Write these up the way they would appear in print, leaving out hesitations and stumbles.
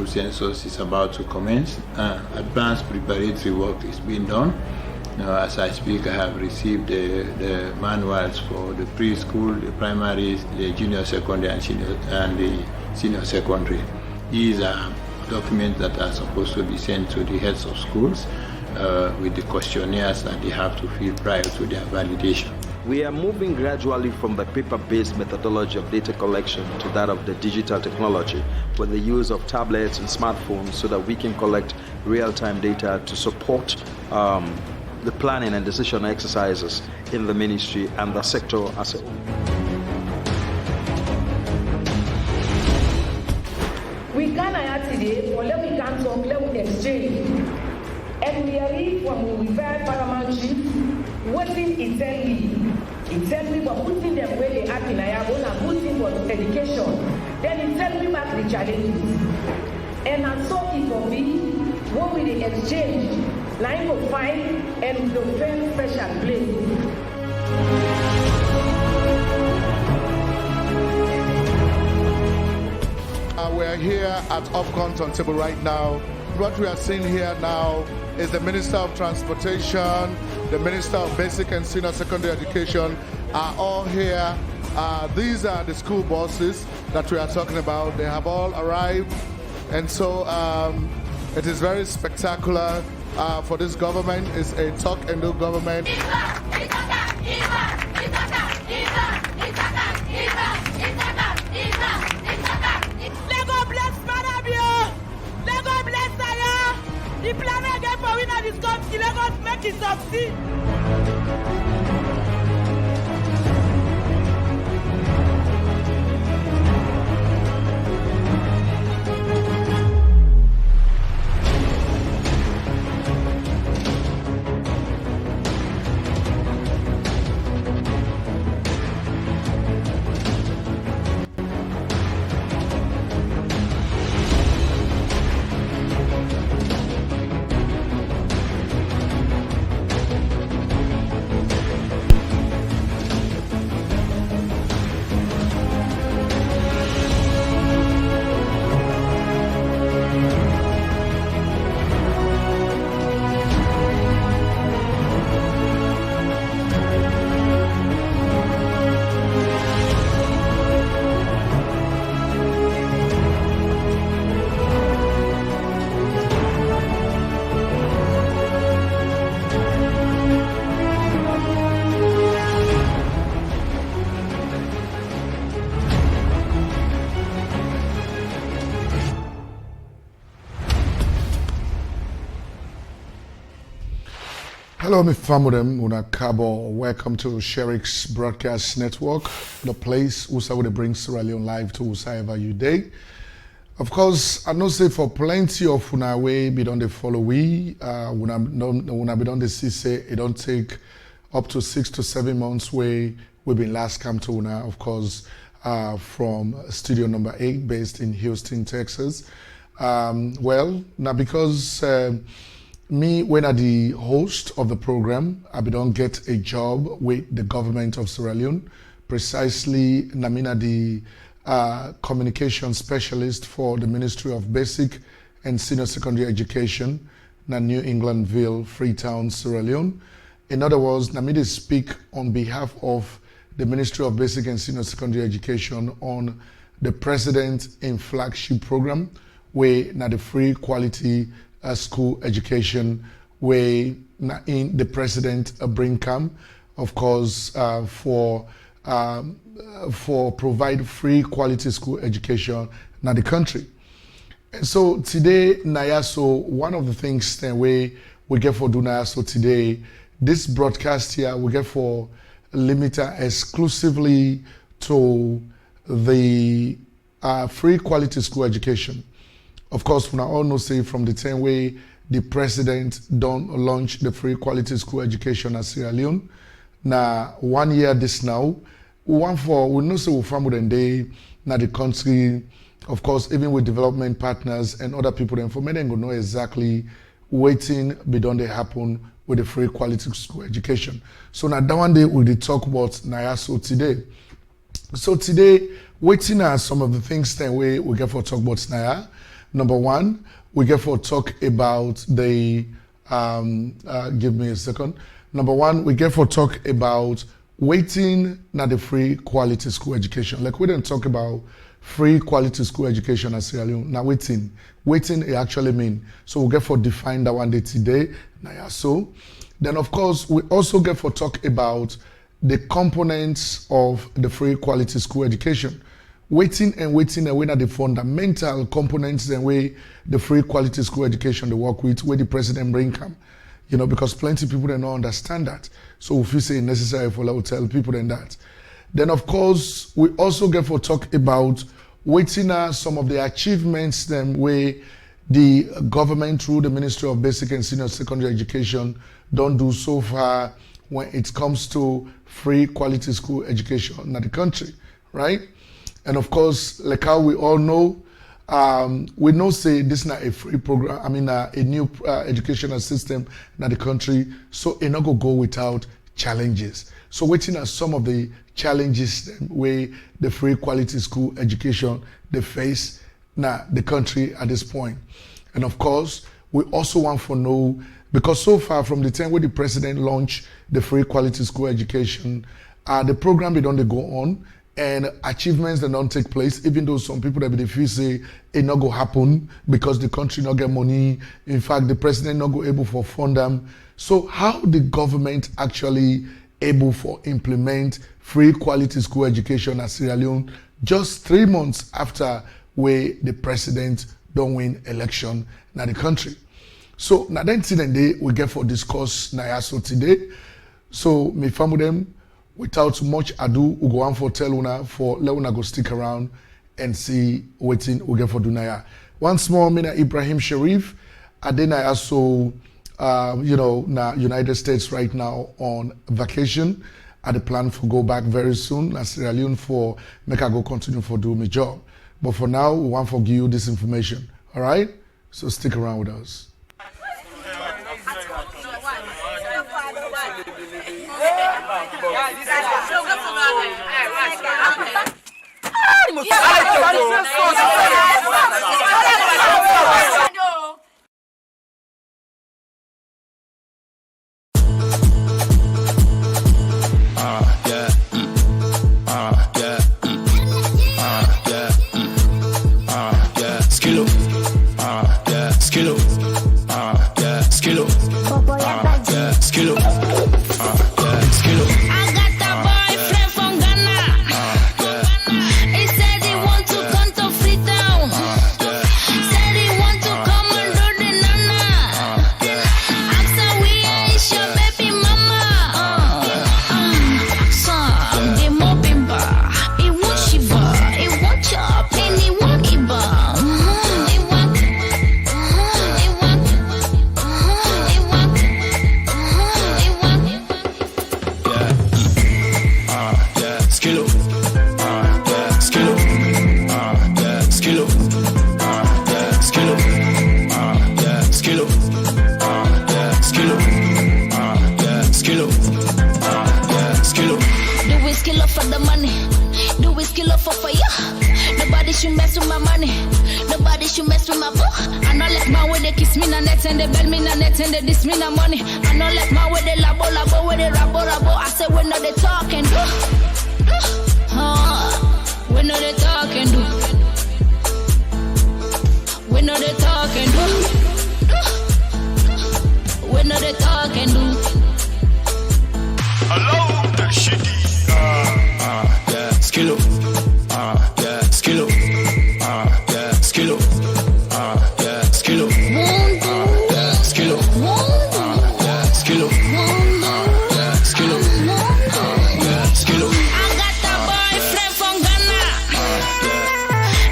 school census is about to commence. Advanced preparatory work is being done. As I speak, I have received the manuals for the preschool, the primary, the junior secondary, and the senior secondary. These are documents that are supposed to be sent to the heads of schools with the questionnaires that they have to fill prior to their validation. We are moving gradually from the paper-based methodology of data collection to that of the digital technology with the use of tablets and smartphones so that we can collect real-time data to support the planning and decision exercises in the ministry and the sector as a whole. We can today, or let we can talk, let we exchange. And we are here from we very paramount chief, working intently for putting them where they are in Ayabo and putting for education. Then intently back the challenges. And I saw it for me, what we the exchange, line of fight and the very special place. We are here at Upcount on table right now. What we are seeing here now is the Minister of Transportation, the Minister of Basic and Senior Secondary Education are all here. These are the school buses that we are talking about. They have all arrived, and so it is very spectacular for this government. It's a talk and do government. The plan again for winner this country, let us make it succeed. Hello, my family, Una Cabo. Welcome to Sheriff's Broadcast Network, the place who brings Sierra Leone live to whoever you day. Of course, I know say for plenty of una way be done the follow we, una be done the see say it don't take up to 6 to 7 months way we've been last come to una, of course, from studio number 8 based in Houston, Texas. Well, now because me, when I'm the host of the program, I don't get a job with the government of Sierra Leone. Precisely, Namina the communication specialist for the Ministry of Basic and Senior Secondary Education, na New Englandville, Freetown, Sierra Leone. In other words, Namina speak on behalf of the Ministry of Basic and Senior Secondary Education on the President in Flagship Program, where na the free quality school education way in the president bring come, of course, for provide free quality school education in the country. And so today, Nayaso, one of the things that we get for do Nayaso today, this broadcast here we get for limited exclusively to the free quality school education. Of course, we all know say from the time way the president don't launch the free quality school education at Sierra Leone. Now 1 year this now, we know say we farm with day now the country, of course, even with development partners and other people, then for me they go know exactly waiting be done they happen with the free quality school education. So now that one day we'll talk about Nayaso today. So today, waiting are some of the things that we get for talk about Naya. Number one, we get for talk about the, give me a second. Number one, we get for talk about waiting na the free quality school education. Like we didn't talk about free quality school education at Sierra Leone. Now waiting it actually mean. So we get for define that one day today. Now so. Then of course, we also get for talk about the components of the free quality school education. Waiting and when are the fundamental components and way the free quality school education they work with, where the president bring come. You know, because plenty of people don't understand that. So if you say necessary for I will tell people then that. Then of course, we also get for talk about waiting are some of the achievements then where the government through the Ministry of Basic and Senior Secondary Education don't do so far when it comes to free quality school education in the country, right? And of course, like how we all know, we know say this is not a free program, I mean a new educational system in the country, so it not go without challenges. So waiting at some of the challenges where the free quality school education they face now the country at this point. And of course, we also want to know, because so far from the time where the president launched the free quality school education, the program they don't go on and achievements that don't take place, even though some people that feel say it not go happen because the country not get money. In fact, the president not go able for fund them. So how the government actually able for implement free quality school education at Sierra Leone just 3 months after where the president don't win election in the country. So now then today we get for discuss now so today. So me family them without much ado we go on for tell una for let una go stick around and see waiting we get for do now. Once more, me Ibrahim Sheriff. I then I also you know now United States right now on vacation. I had a plan for go back very soon as Sierra Leone for make I go continue for do my job. But for now, we want to give you this information. All right? So stick around with us.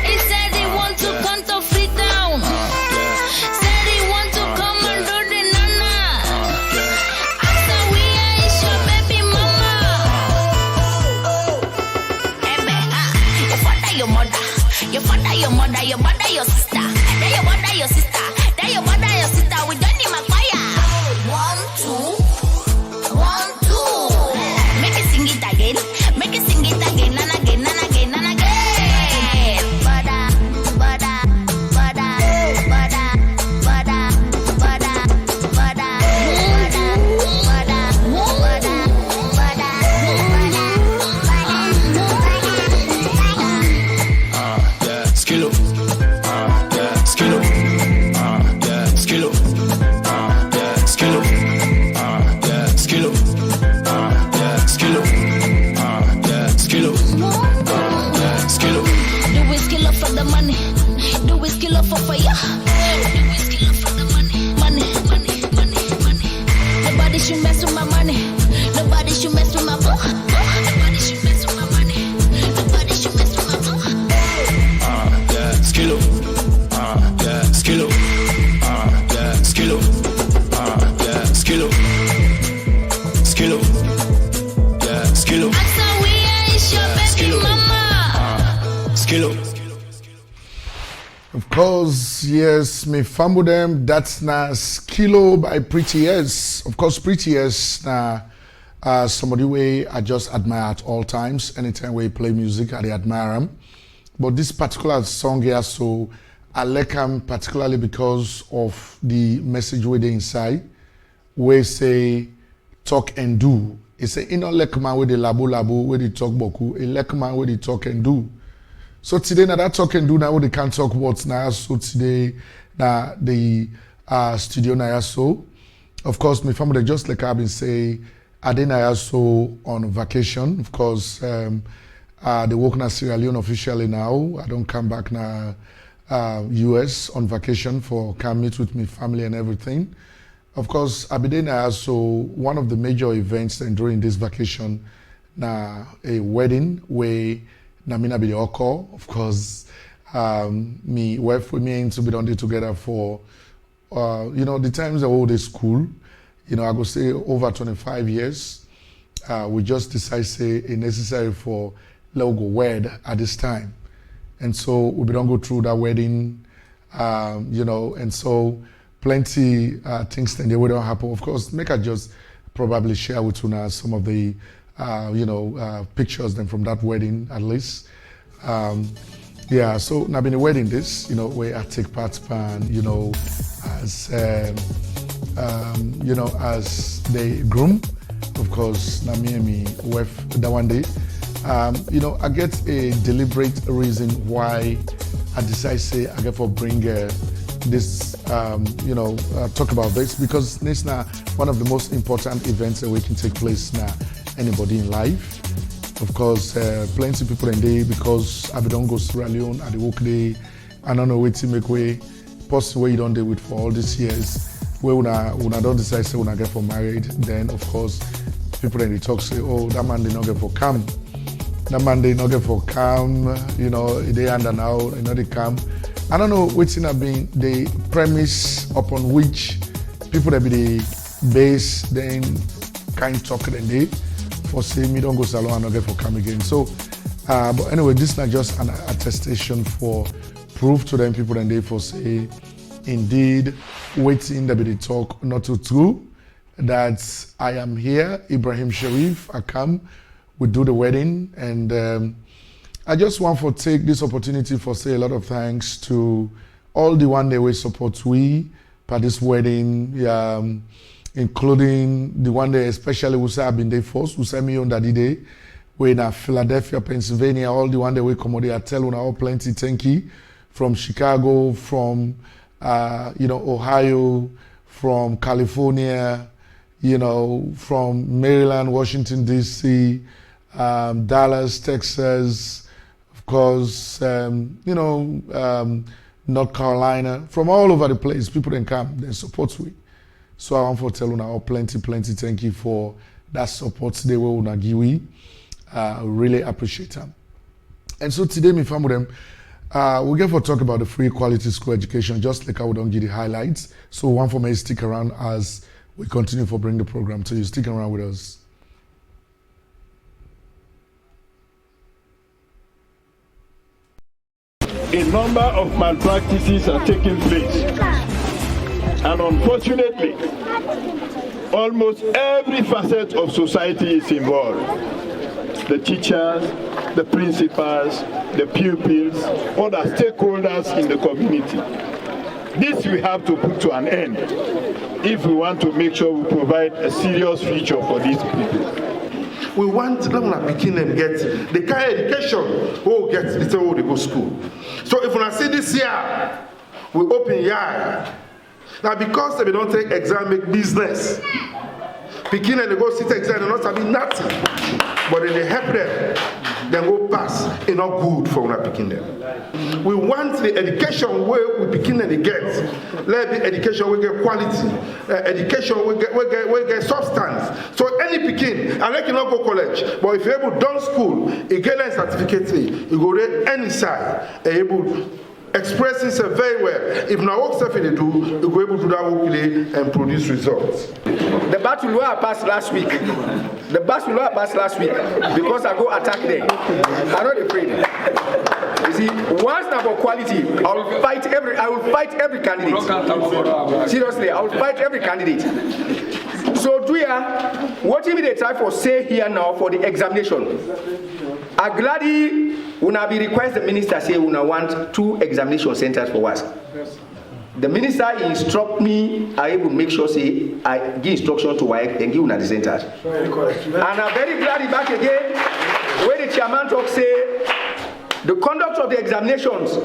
He said he want to come to Freetown. Said he want to me family them. That's na Kilo by Pretty S. Of course, Pretty S na somebody way I just admire at all times. Anytime we play music, I admire him. But this particular song here, so I like him particularly because of the message where they inside. We say talk and do. It's a inner like man with the labo where they talk boku. A like man where they talk and do. So today now that talk and do now they can't talk words now. So today now the studio now so. Of course, my family just like I've been saying, I didn't also on vacation. Of course, they work in Sierra Leone officially now. I don't come back now US on vacation for come meet with my family and everything. Of course, I've been also one of the major events during this vacation now a wedding where Namina be the occur. Of course, me wife with me to be done together for the times the old school. I go say over 25 years. We just decide say it's necessary for logo wed at this time, and so we don't go through that wedding, and so plenty things then they will don't happen. Of course, make I just probably share with you now some of the pictures then from that wedding at least. So now been a wedding this, where I take part pan, as as the groom. Of course, now me and me wife that one day. I get a deliberate reason why I decide say I get for bring this talk about this because this now one of the most important events that we can take place now anybody in life. Of course, plenty of people in there because I don't go to Sierra Leone at the work day. I don't know where to make way. Person where you don't deal with for all these years. Where when I don't decide say when I get for married, then of course people in the talk say, oh, that man did not get for come. That man did not get for come. They under now, they come. I don't know which thing have been the premise upon which people that be the base then kind talk and they for say me don't go salon and not get for come again. So, but anyway, this is not just an attestation for proof to them people and they for say indeed waiting that be the talk not too true that I am here, Ibrahim Sheriff, I come, we do the wedding and I just want to take this opportunity for say a lot of thanks to all the one day we support we for this wedding, including the one day especially who say I've been there first, who sent me on that day. We're in Philadelphia, Pennsylvania, all the one day we come out there, I tell you all plenty thank you from Chicago, from Ohio, from California, from Maryland, Washington DC, Dallas, Texas. Of course, North Carolina, from all over the place, people then come, they support we. So I want to tell you now plenty thank you for that support today we will give we. Really appreciate them. And so today, me family them, we're going to talk about the free quality school education, just like I would don't give the highlights. So one for me, stick around as we continue to bring the program to you. Stick around with us. A number of malpractices are taking place. And unfortunately, almost every facet of society is involved. The teachers, the principals, the pupils, other stakeholders in the community. This we have to put to an end if we want to make sure we provide a serious future for these people. We want them to begin and get the kind of education who get the way they go to school. So if when I see this year, we open year. Now because they don't take exam, make business. Begin and they go sit exam and not having nothing. But then they help them, then go pass. It's not good for when I begin them. We want the education where we begin and they get. Let be education we get quality. Education we get substance. So any begin, and they cannot go college. But if you're able to done school, you get a certificate, you go there any side, able express itself very well. If now work stuff they do, you go able to do that work today and produce results. The battle where I passed last week. Because I go attack them. I'm not afraid. You See, once about quality, I will fight every candidate. Seriously, I will fight every candidate. So do ya, what if they try for say here now for the examination? I gladly will be request the minister say we want 2 examination centers for us. The minister instruct me, I will make sure say I give instruction to WAEC and give the centers. And I'm very glad back again where the chairman talk say the conduct of the examinations.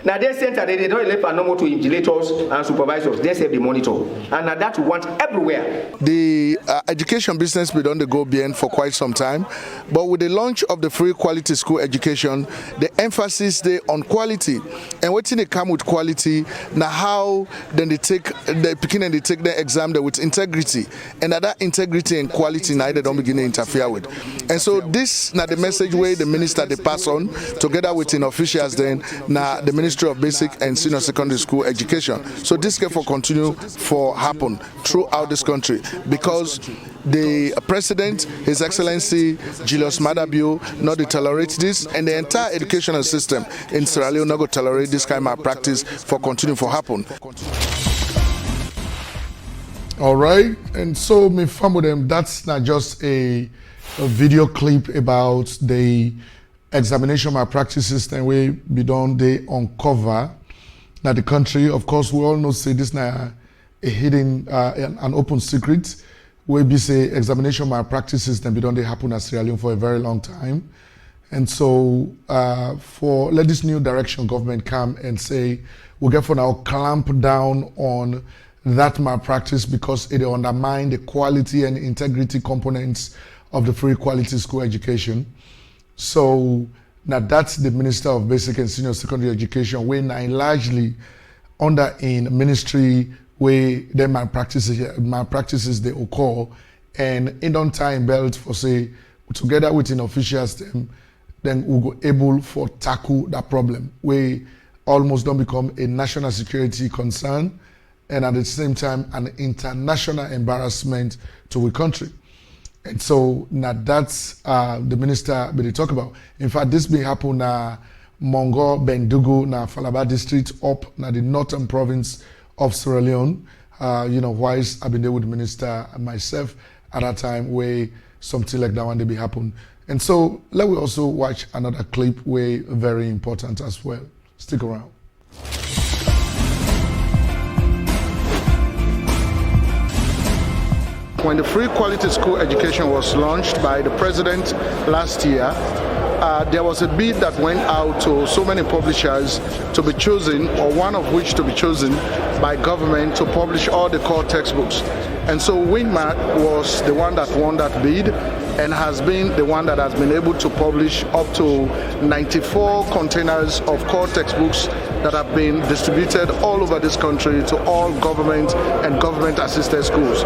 Now they center they don't let normal to invigilators and supervisors. They say the monitor, and that we want everywhere. The education business been on the go beyond for quite some time, but with the launch of the free quality school education, the emphasis there on quality, and what's in they come with quality. Now how then they take the beginning and they take the exam there with integrity, and that integrity and quality now they don't begin to interfere with. And so this now the message where the minister they pass on together with in officials then now the Ministry of Basic and Senior Secondary School Education. So this can for continue for happen throughout this country because the President, His Excellency Julius Maada Bio, not to tolerate this, and the entire educational system in Sierra Leone not going to tolerate this kind of practice for continue for happen. All right, and so me fun with them. That's not just a video clip about the examination malpractice system we be done they uncover now the country. Of course, we all know say this now a hidden an open secret where be say examination malpractice system be done they happen at Sierra Leone for a very long time. And so for let this new direction government come and say we'll get for now clamp down on that malpractice because it undermine the quality and integrity components of the free quality school education. So now that's the Minister of Basic and Senior Secondary Education, where now largely under in ministry where their malpractices they occur, and in on time belt for say together with in officials then we'll go able for tackle that problem where almost don't become a national security concern and at the same time an international embarrassment to a country. And so now that's the minister they talk about. In fact, this may happen na Mongo, Bendugu, na Falaba district up na the northern province of Sierra Leone. Whilst I've been there with the minister and myself at that time where something like that one day be happen. And so let me also watch another clip where very important as well. Stick around. When the free quality school education was launched by the president last year, there was a bid that went out to so many publishers to be chosen, or one of which to be chosen by government to publish all the core textbooks. And so Winmart was the one that won that bid and has been the one that has been able to publish up to 94 containers of core textbooks that have been distributed all over this country to all government and government-assisted schools.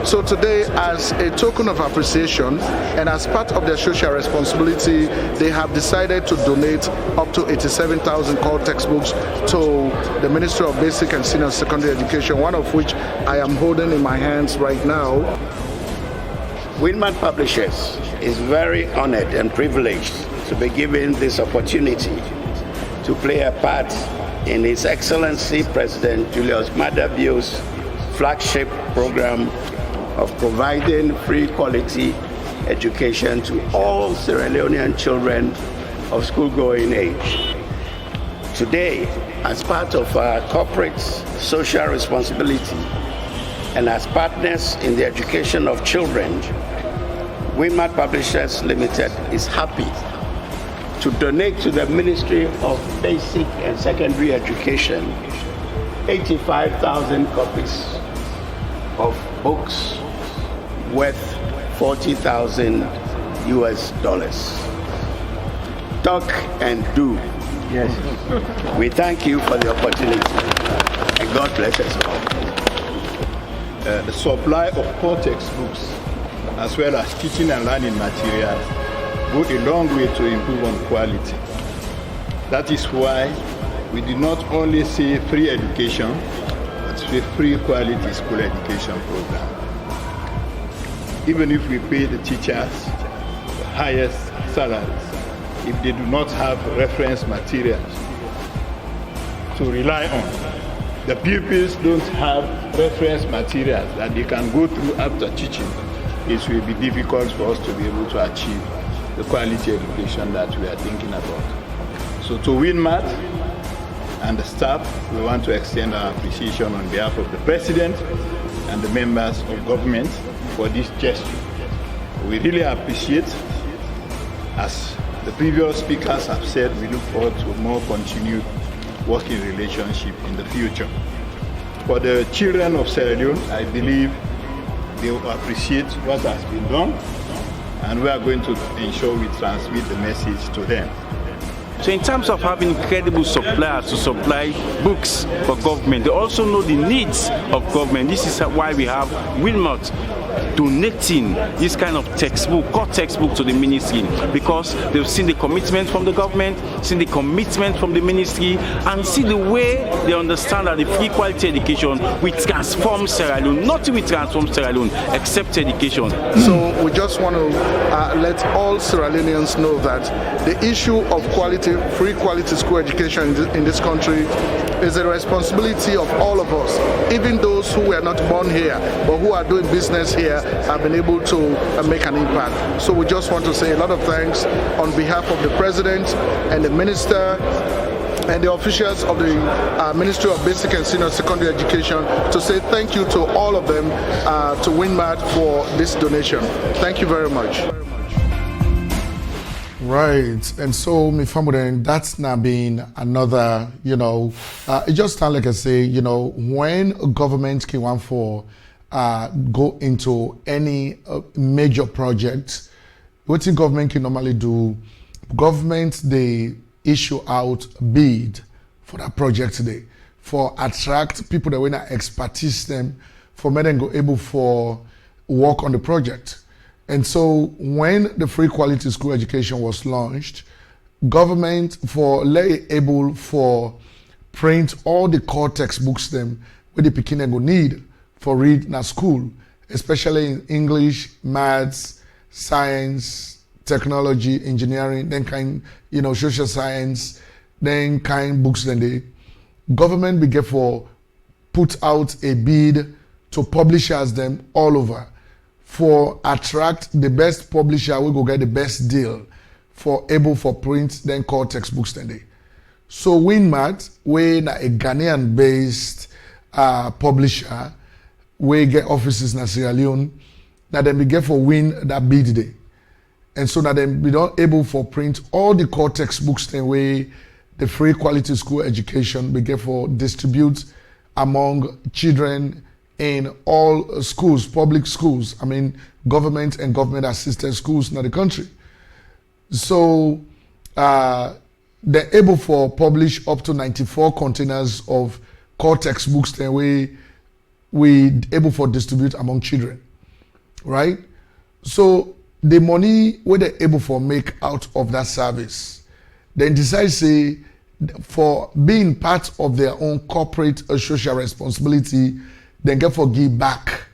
So today, as a token of appreciation and as part of their social responsibility, they have decided to donate up to 87,000 core textbooks to the Ministry of Basic and Senior Secondary Education, one of which I am holding in my hands right now. Winmart Publishers is very honored and privileged to be given this opportunity to play a part in His Excellency President Julius Maada Bio's flagship program of providing free quality education to all Sierra Leonean children of school-going age. Today, as part of our corporate social responsibility and as partners in the education of children, Winmart Publishers Limited is happy to donate to the Ministry of Basic and Secondary Education 85,000 copies of books worth $40,000 US. Talk and do. Yes. We thank you for the opportunity, and God bless us all. The supply of core textbooks as well as teaching and learning materials go a long way to improve on quality. That is why we do not only say free education, but say free quality school education program. Even if we pay the teachers the highest salaries, if they do not have reference materials to rely on. The pupils don't have reference materials that they can go through after teaching. It will be difficult for us to be able to achieve the quality education that we are thinking about. So to WinMat and the staff, we want to extend our appreciation on behalf of the President and the members of government for this gesture. We really appreciate, as the previous speakers have said, we look forward to more continued working relationship in the future. For the children of Sierra Leone, I believe they will appreciate what has been done, and we are going to ensure we transmit the message to them. So in terms of having credible suppliers to supply books for government, they also know the needs of government. This is why we have WinMat donating this kind of textbook, core textbook to the ministry, because they've seen the commitment from the government, seen the commitment from the ministry, and see the way they understand that the free quality education will transform Sierra Leone. Nothing will transform Sierra Leone except education. So we just want to let all Sierra Leoneans know that the issue of quality, free quality school education in this country is a responsibility of all of us, even those who were not born here but who are doing business here have been able to make an impact. So we just want to say a lot of thanks on behalf of the President and the Minister and the officials of the Ministry of Basic and Senior Secondary Education, to say thank you to all of them, to WinMat, for this donation. Thank you very much. Right, and so my family, that's not been another, it just sounds like I say, when a government can want for go into any major project, what the government can normally do, government, they issue out bid for that project today, for attract people that will not expertise them, for make them go able for work on the project. And so when the free quality school education was launched, government for able for print all the core textbooks them where the Pekin go need for read in school, especially in English, maths, science, technology, engineering, then kind, social science, then kind books then the government began for put out a bid to publishers them all over, for attract the best publisher, we go get the best deal for able for print then core textbooks then they. So WinMat, we na a Ghanaian based publisher, we get offices in Sierra Leone, that then we get for win that bid day. And so that then we don't able for print all the core textbooks then way the free quality school education we get for distribute among children in all schools, public schools, government and government assisted schools in the country. So they're able for publish up to 94 containers of core textbooks then we able for distribute among children, right? So the money where they're able for make out of that service, then decide say for being part of their own corporate social responsibility, then get for give back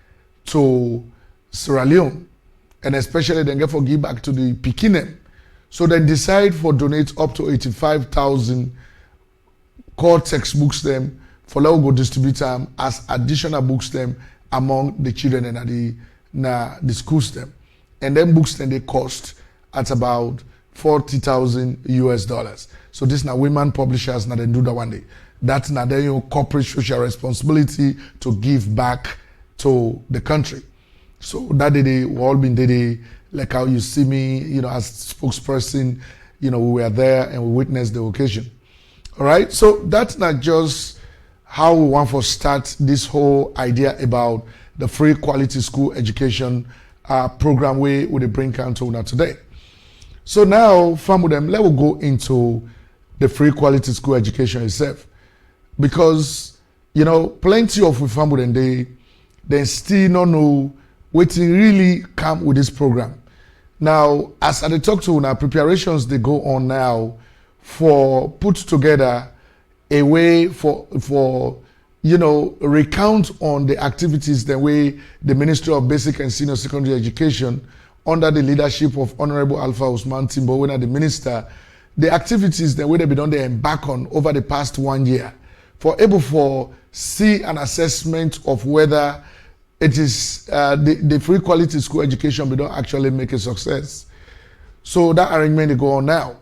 to Sierra Leone, and especially then get for give back to the Pekin. So they decide for donate up to 85,000 core textbooks them for let go distribute them as additional books them among the children and the schools them. And then books then they cost at about $40,000. So this now women publishers now they do that one day. That's now their corporate social responsibility to give back to the country. So that day we all been there, like how you see me, as spokesperson, we were there and we witnessed the occasion. All right. So that's not just how we want to start this whole idea about the free quality school education program we bring council now today. So now, fam with them, let's go into the free quality school education itself. Because, plenty of we fam with them, they still don't know what really come with this program. Now, as I talk to now, preparations they go on now for put together a way for recount on the activities the way the Ministry of Basic and Senior Secondary Education under the leadership of Honorable Alpha Usman Timbo, when the minister, the activities that we have been done they embark on over the past 1 year, for able for see an assessment of whether it is the free quality school education we don't actually make a success. So that arrangement is go on now.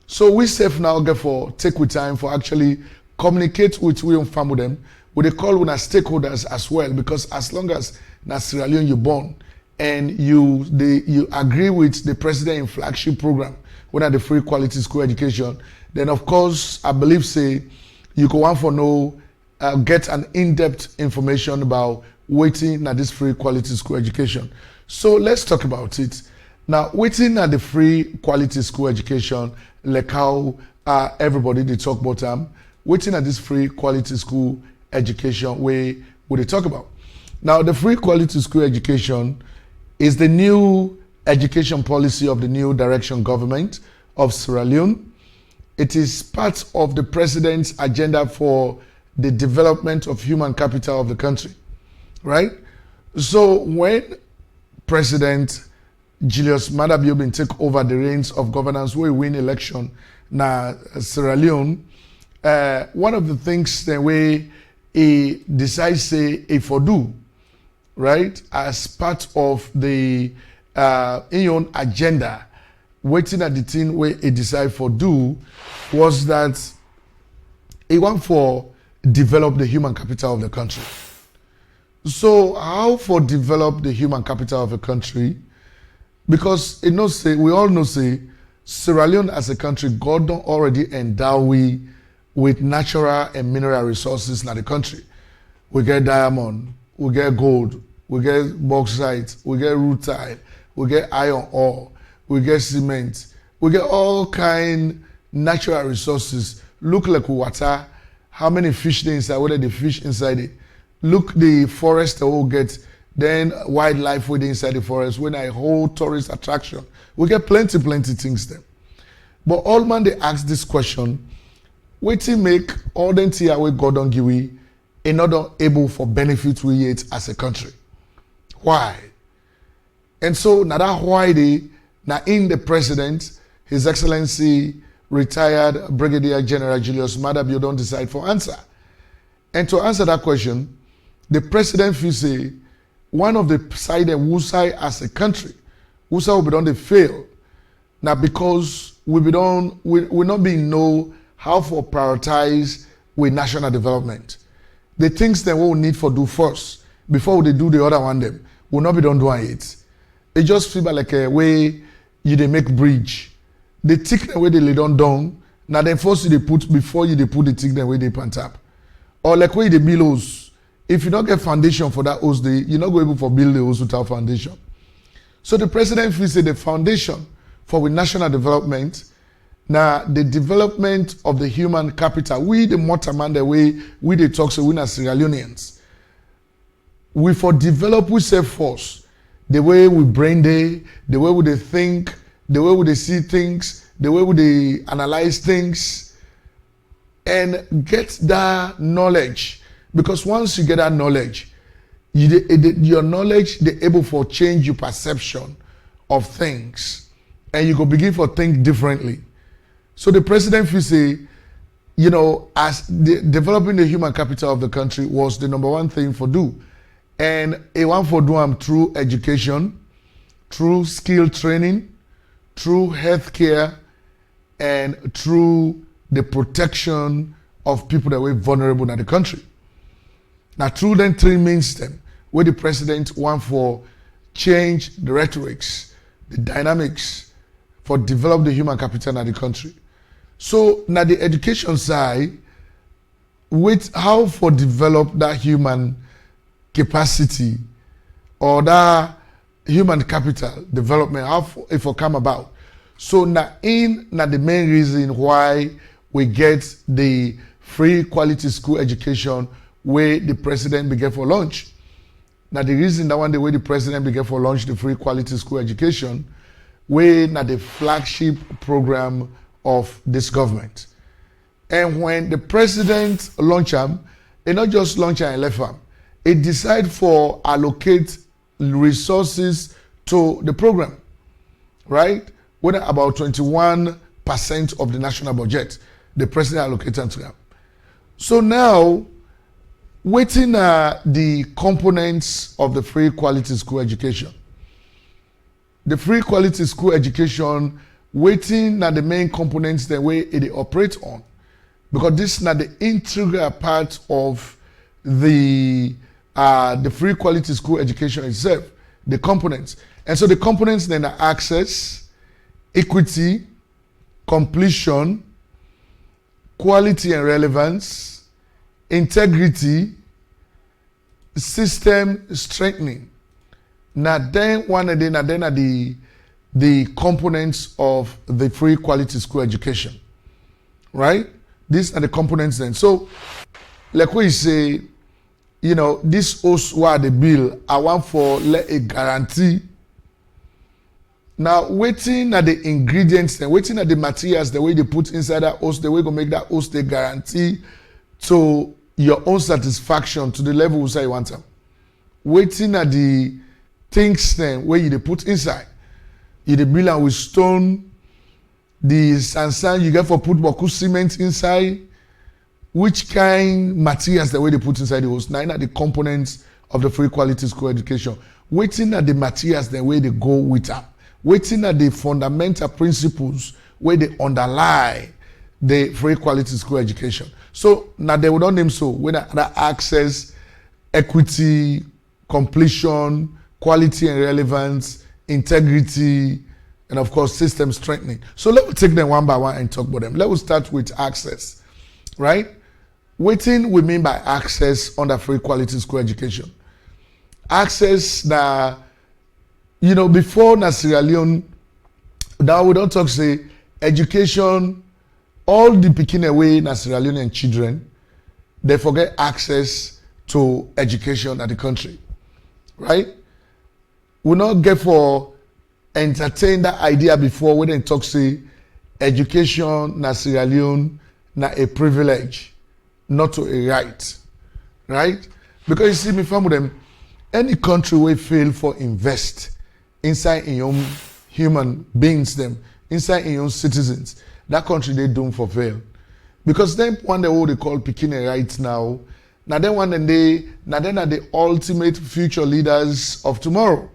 So we safe now get for take with time for actually communicate with we on farm with them. We call with our stakeholders as well, because as long as na Sierra Leone you born and you agree with the president in flagship program, when at the free quality school education, then of course I believe say you go on for no get an in-depth information about waiting at this free quality school education. So let's talk about it. Now, waiting at the free quality school education, like how everybody they talk about waiting at this free quality school education where they talk about. Now, the free quality school education is the new education policy of the new direction government of Sierra Leone. It is part of the president's agenda for the development of human capital of the country, right? So when President Julius Maada Bio bin take over the reins of governance, we win election na Sierra Leone, one of the things that we decide say if for do, right, as part of the in own agenda, waiting at the thing where he decide for do was that he want for develop the human capital of the country. So how for develop the human capital of a country? Because it knows say we all know say Sierra Leone as a country, God don't already endow we with natural and mineral resources in the country. We get diamond, we get gold, we get bauxite, we get rutile, we get iron ore, we get cement, we get all kind natural resources. Look like water, how many fish they inside, whether the fish inside it. Look the forest that we'll get, then wildlife within inside the forest, when a whole tourist attraction. We get plenty things there. But all man they ask this question, waiting make all the tia we God don't give we another able for benefit we yet as a country. Why? And so now that why they now in the president, His Excellency retired Brigadier General Julius Maada Bio don't decide for answer. And to answer that question, the president will say one of the side and Wusai as a country, Wusai will be done they fail. Now because we not being know how for prioritize with national development. The things that we will need for do first before they do the other one them will not be done doing it. It just feel like a way you they make bridge. The tick the way they lay down, now then first you they put before you they put the tick the way they pant up. Or like way they build house. If you don't get foundation for that house, you're not going able to build the house without foundation. So the president feels the foundation for with national development. Now the development of the human capital, we the Motaman the way we they talk so we as Sierra Leoneans. We for develop we self force, the way we brain day, the way we they think, the way we they see things, the way we they analyze things, and get that knowledge. Because once you get that knowledge, your knowledge they able for change your perception of things, and you go begin for think differently. So the president will say, you know, as developing the human capital of the country was the number one thing for do, and a one for do through education, through skill training, through healthcare, and through the protection of people that were vulnerable in the country. Now, through them three means them, where the president want for change the rhetorics, the dynamics, for develop the human capital in the country. So now the education side, with how for develop that human capacity or that human capital development, how for, if it come about. So now the main reason why we get the free quality school education where the president began for launch. Now the reason that one the way the president began for launch the free quality school education, where now the flagship program of this government. And when the president launch them, it not just launch and left them. It decide for allocate resources to the program, right? When about 21% of the national budget, the president allocated to them. So now, waiting the components of the free quality school education. The free quality school education, waiting the main components the way it operates on. Because this is not the integral part of the free quality school education itself, the components. And so the components then are access, equity, completion, quality and relevance, integrity, system strengthening. Now then one and then are the components of the free quality school education. Right? These are the components then. So like we say, you know, this also what the bill I want for a guarantee. Now waiting at the ingredients and waiting at the materials, the way they put inside that host, the way they make that host a guarantee to your own satisfaction to the level you say you want them. Waiting at the things then where you put inside. You the bill with stone, the sand you get for put boku cement inside. Which kind materials the way they put inside the host? Nine are the components of the free quality school education. Waiting at the materials the way they go with them. Waiting at the fundamental principles where they underlie the free quality school education. So now they would not name so when that access, equity, completion, quality and relevance, integrity, and of course system strengthening. So let's take them one by one and talk about them. Let's start with access, right? Waiting we mean by access under free quality school education. Access now, you know, before Sierra Leone, now we don't talk say education, all the picking away Sierra Leonean children, they forget access to education at the country, right? We not get for entertain that idea before when they talk say education Sierra Leone na a privilege, not to a right? Because you see me from them, any country will fail for invest inside in your human beings them, inside in your citizens, that country they doomed for fail. Because then one day what they call picking a right now then one day, now then are the ultimate future leaders of tomorrow.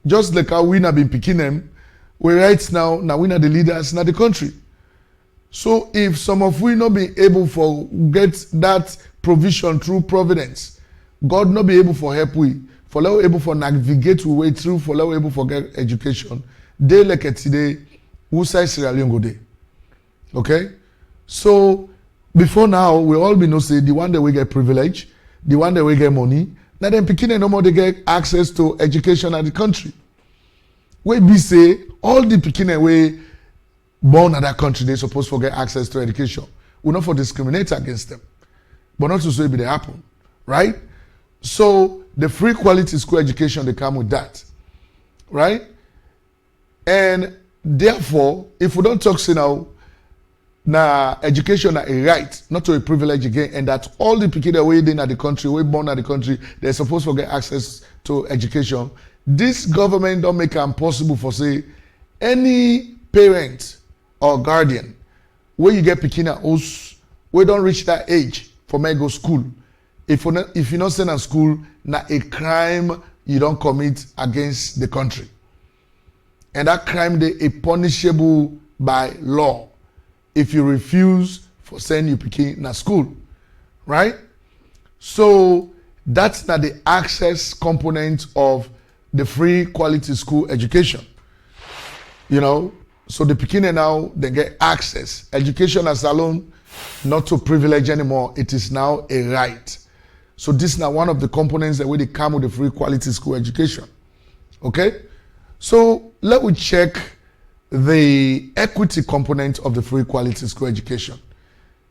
Just like how we have been picking them, we right now we are the leaders in the country. So if some of we not be able for get that provision through providence, God not be able for help we, for let able for navigate we way through, for let able for get education. They like it today, who say Sierra Leone go day. Okay? So before now, we all be no say the one that we get privilege, the one that we get money, now then picking no more they get access to education at the country. We be say all the picking away born at that country, they supposed to get access to education. We're not for discriminate against them. But not to say it they happen. Right? So the free quality school education, they come with that. Right? And therefore, if we don't talk say now education are a right, not to a privilege again, and that all the people that were in at the country, were born at the country, they're supposed to get access to education. This government don't make it impossible for say any parent or guardian where you get picking at us, we don't reach that age for me go school. If you not send a school, na a crime you don't commit against the country. And that crime they is punishable by law if you refuse for send you picking na school. Right? So that's not the access component of the free quality school education. You know, so the beginner now they get access. Education as alone, not to privilege anymore. It is now a right. So this is now one of the components that they come with the free quality school education. Okay? So let me check the equity component of the free quality school education.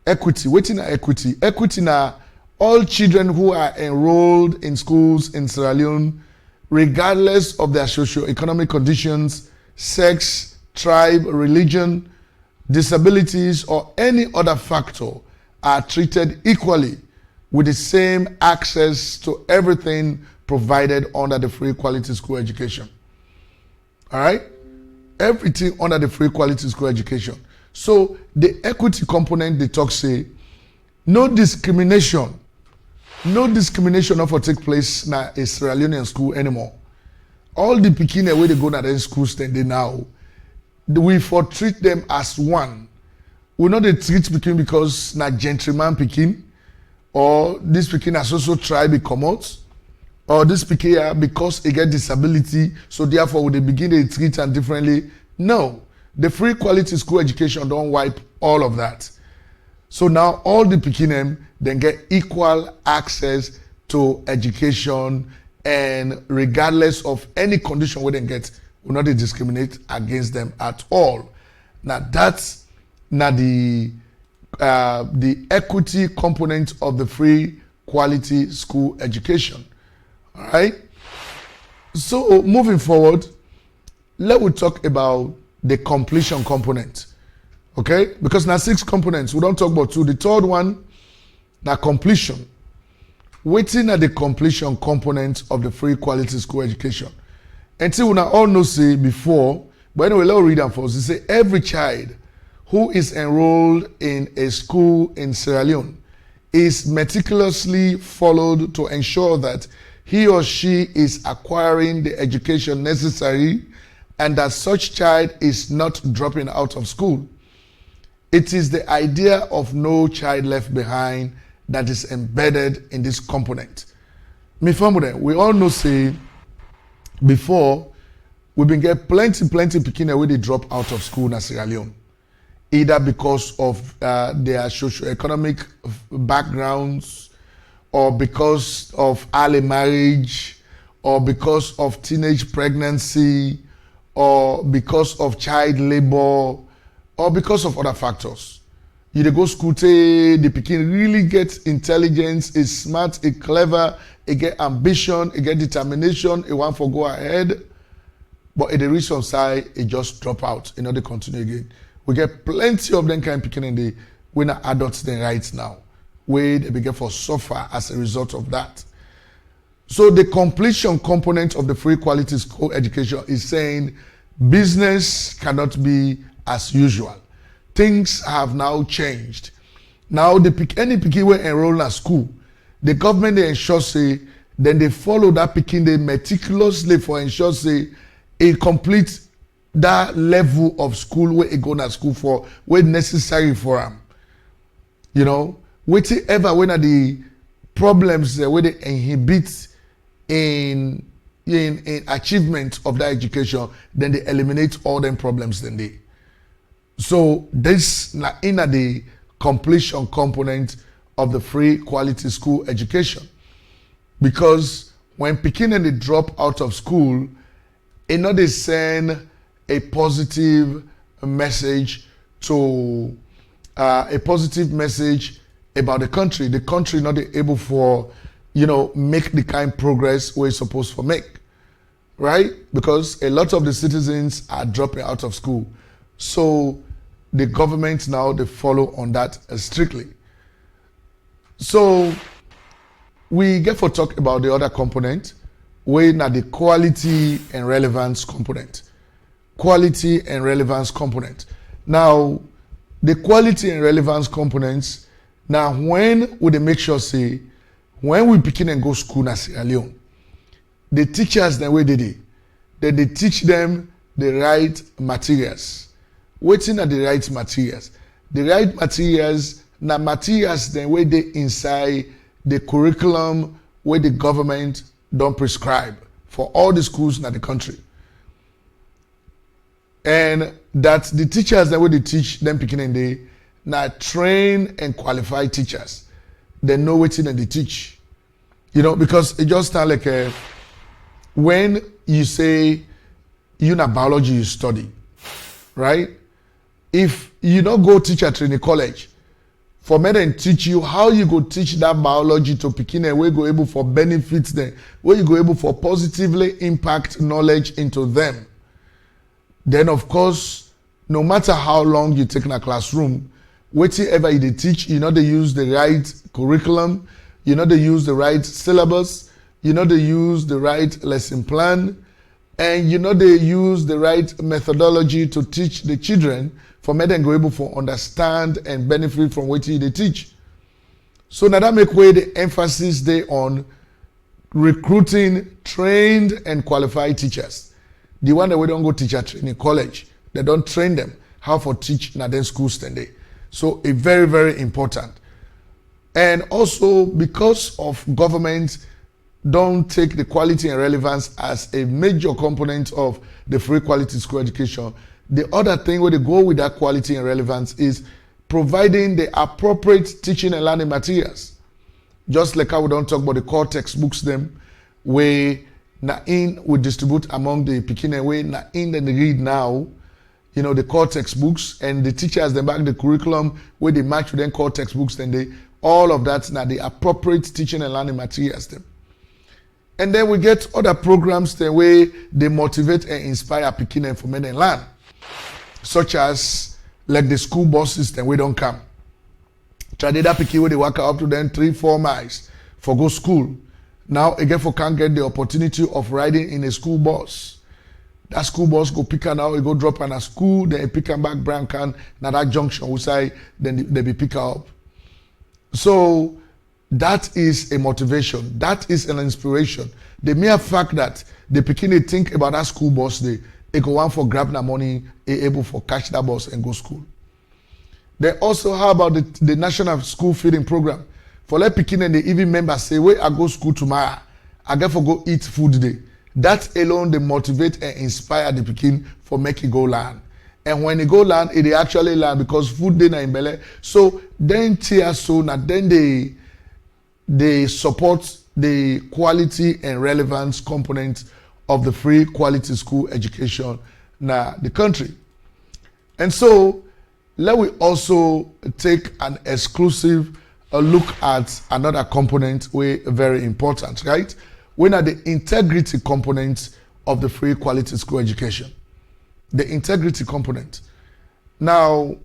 Equity, waiting at equity. Equity now all children who are enrolled in schools in Sierra Leone, regardless of their socio-economic conditions, sex, tribe, religion, disabilities, or any other factor, are treated equally with the same access to everything provided under the free quality school education. All right? Everything under the free quality school education. So the equity component, they talk say, no discrimination not for take place na a Sierra Leonean school anymore. All the Pikin where they go na their school standing now, we for treat them as one. We not they treat Pikin because na gentleman Pikin, or this Pikin has also tried to come out, or this Pikin because he get disability, so therefore when they begin to treat them differently. No, the free quality school education don't wipe all of that. So now all the Pikin then get equal access to education, and regardless of any condition we then get, will not discriminate against them at all. Now that's now the equity component of the free quality school education. All right. So moving forward, let we talk about the completion component. Okay, because now 6 components, we don't talk about 2. The third one, now completion. Waiting at the completion component of the free quality school education. Until we now all know say before, but anyway, let's read them first. They say every child who is enrolled in a school in Sierra Leone is meticulously followed to ensure that he or she is acquiring the education necessary and that such child is not dropping out of school. It is the idea of no child left behind that is embedded in this component. Me family, we all know say before we been get plenty Pikin where they drop out of school in Sierra Leone, either because of their socio-economic backgrounds, or because of early marriage, or because of teenage pregnancy, or because of child labor, or because of other factors. You dey go school the Pikin really get intelligence, is smart, is clever, it get ambition, it get determination, it want for go ahead, but at the reach some side, it just drop out, you know, they continue again. We get plenty of them kind of Pikin in the when adults then right now, where they begin for suffer as a result of that. So the completion component of the free quality school education is saying business cannot be as usual. Things have now changed. Now any Pikin will enroll in school, the government they ensure say, then they follow that Pikin they meticulously for ensure say a complete that level of school where it go to school for, where necessary for them. You know, whatever when are the problems where they inhibit in achievement of that education, then they eliminate all them problems then they. So this in the completion component of the free quality school education. Because when Pikin and they drop out of school, they send a positive message to a positive message about the country. The country not able for, make the kind of progress we're supposed to make, right? Because a lot of the citizens are dropping out of school. So the government now, they follow on that strictly. So we get for talk about the other component, where now the quality and relevance component. Quality and relevance component. Now, the quality and relevance components, now when we they make sure say, when we begin and go school in Sierra Leone, the teachers the way they teach them the right materials. Waiting at the right materials. The right materials, now materials the way they inside the curriculum where the government don't prescribe for all the schools in the country. And that the teachers that way they teach them beginning day now train and qualified teachers. They know what and they teach. Because it just sounds like when you say biology you study, right? If you don't go teach at training college, for me then teach you how you go teach that biology to Pikin and where you go able for benefits them, where you go able for positively impact knowledge into them. Then of course, no matter how long you take in a classroom, whatever they teach, they use the right curriculum, they use the right syllabus, they use the right lesson plan, and they use the right methodology to teach the children for make them go able to understand and benefit from what they teach. So now that make way the emphasis they on recruiting trained and qualified teachers. The one that we don't go teacher training college, they don't train them how for teach na then schools today. So it's very, very important. And also because of government don't take the quality and relevance as a major component of the free quality school education, the other thing where they go with that quality and relevance is providing the appropriate teaching and learning materials. Just like how we don't talk about the core textbooks them, where we distribute among the Pekin way na in they read now, the core textbooks, and the teachers them back the curriculum where they match with them core textbooks, then all of that now the appropriate teaching and learning materials them. And then we get other programs the way they motivate and inspire Pekin for men and learn, such as like the school bus system we don't come. Tradida Pekin where they walk up to them 3-4 miles for go school. Now again for can't get the opportunity of riding in a school bus. That school bus go pick her now, it go drop her at school, then pick her back Brancan, now that junction we say then they be pick her up. So that is a motivation. That is an inspiration. The mere fact that the Pekin think about that school bus, they go one for grab that money, able for catch that bus and go school. Then also how about the National School Feeding Program? For let Pekin and the even members say, wait, I go school tomorrow, I get for go eat food day. That alone they motivate and inspire the Pekin for make it go learn. And when they go learn, they actually learn because food day na in belly. So then so now then they support the quality and relevance component of the free quality school education na the country. And so let we also take an exclusive look at another component way very important, right? When are the integrity components of the free quality school education? The integrity component. Now,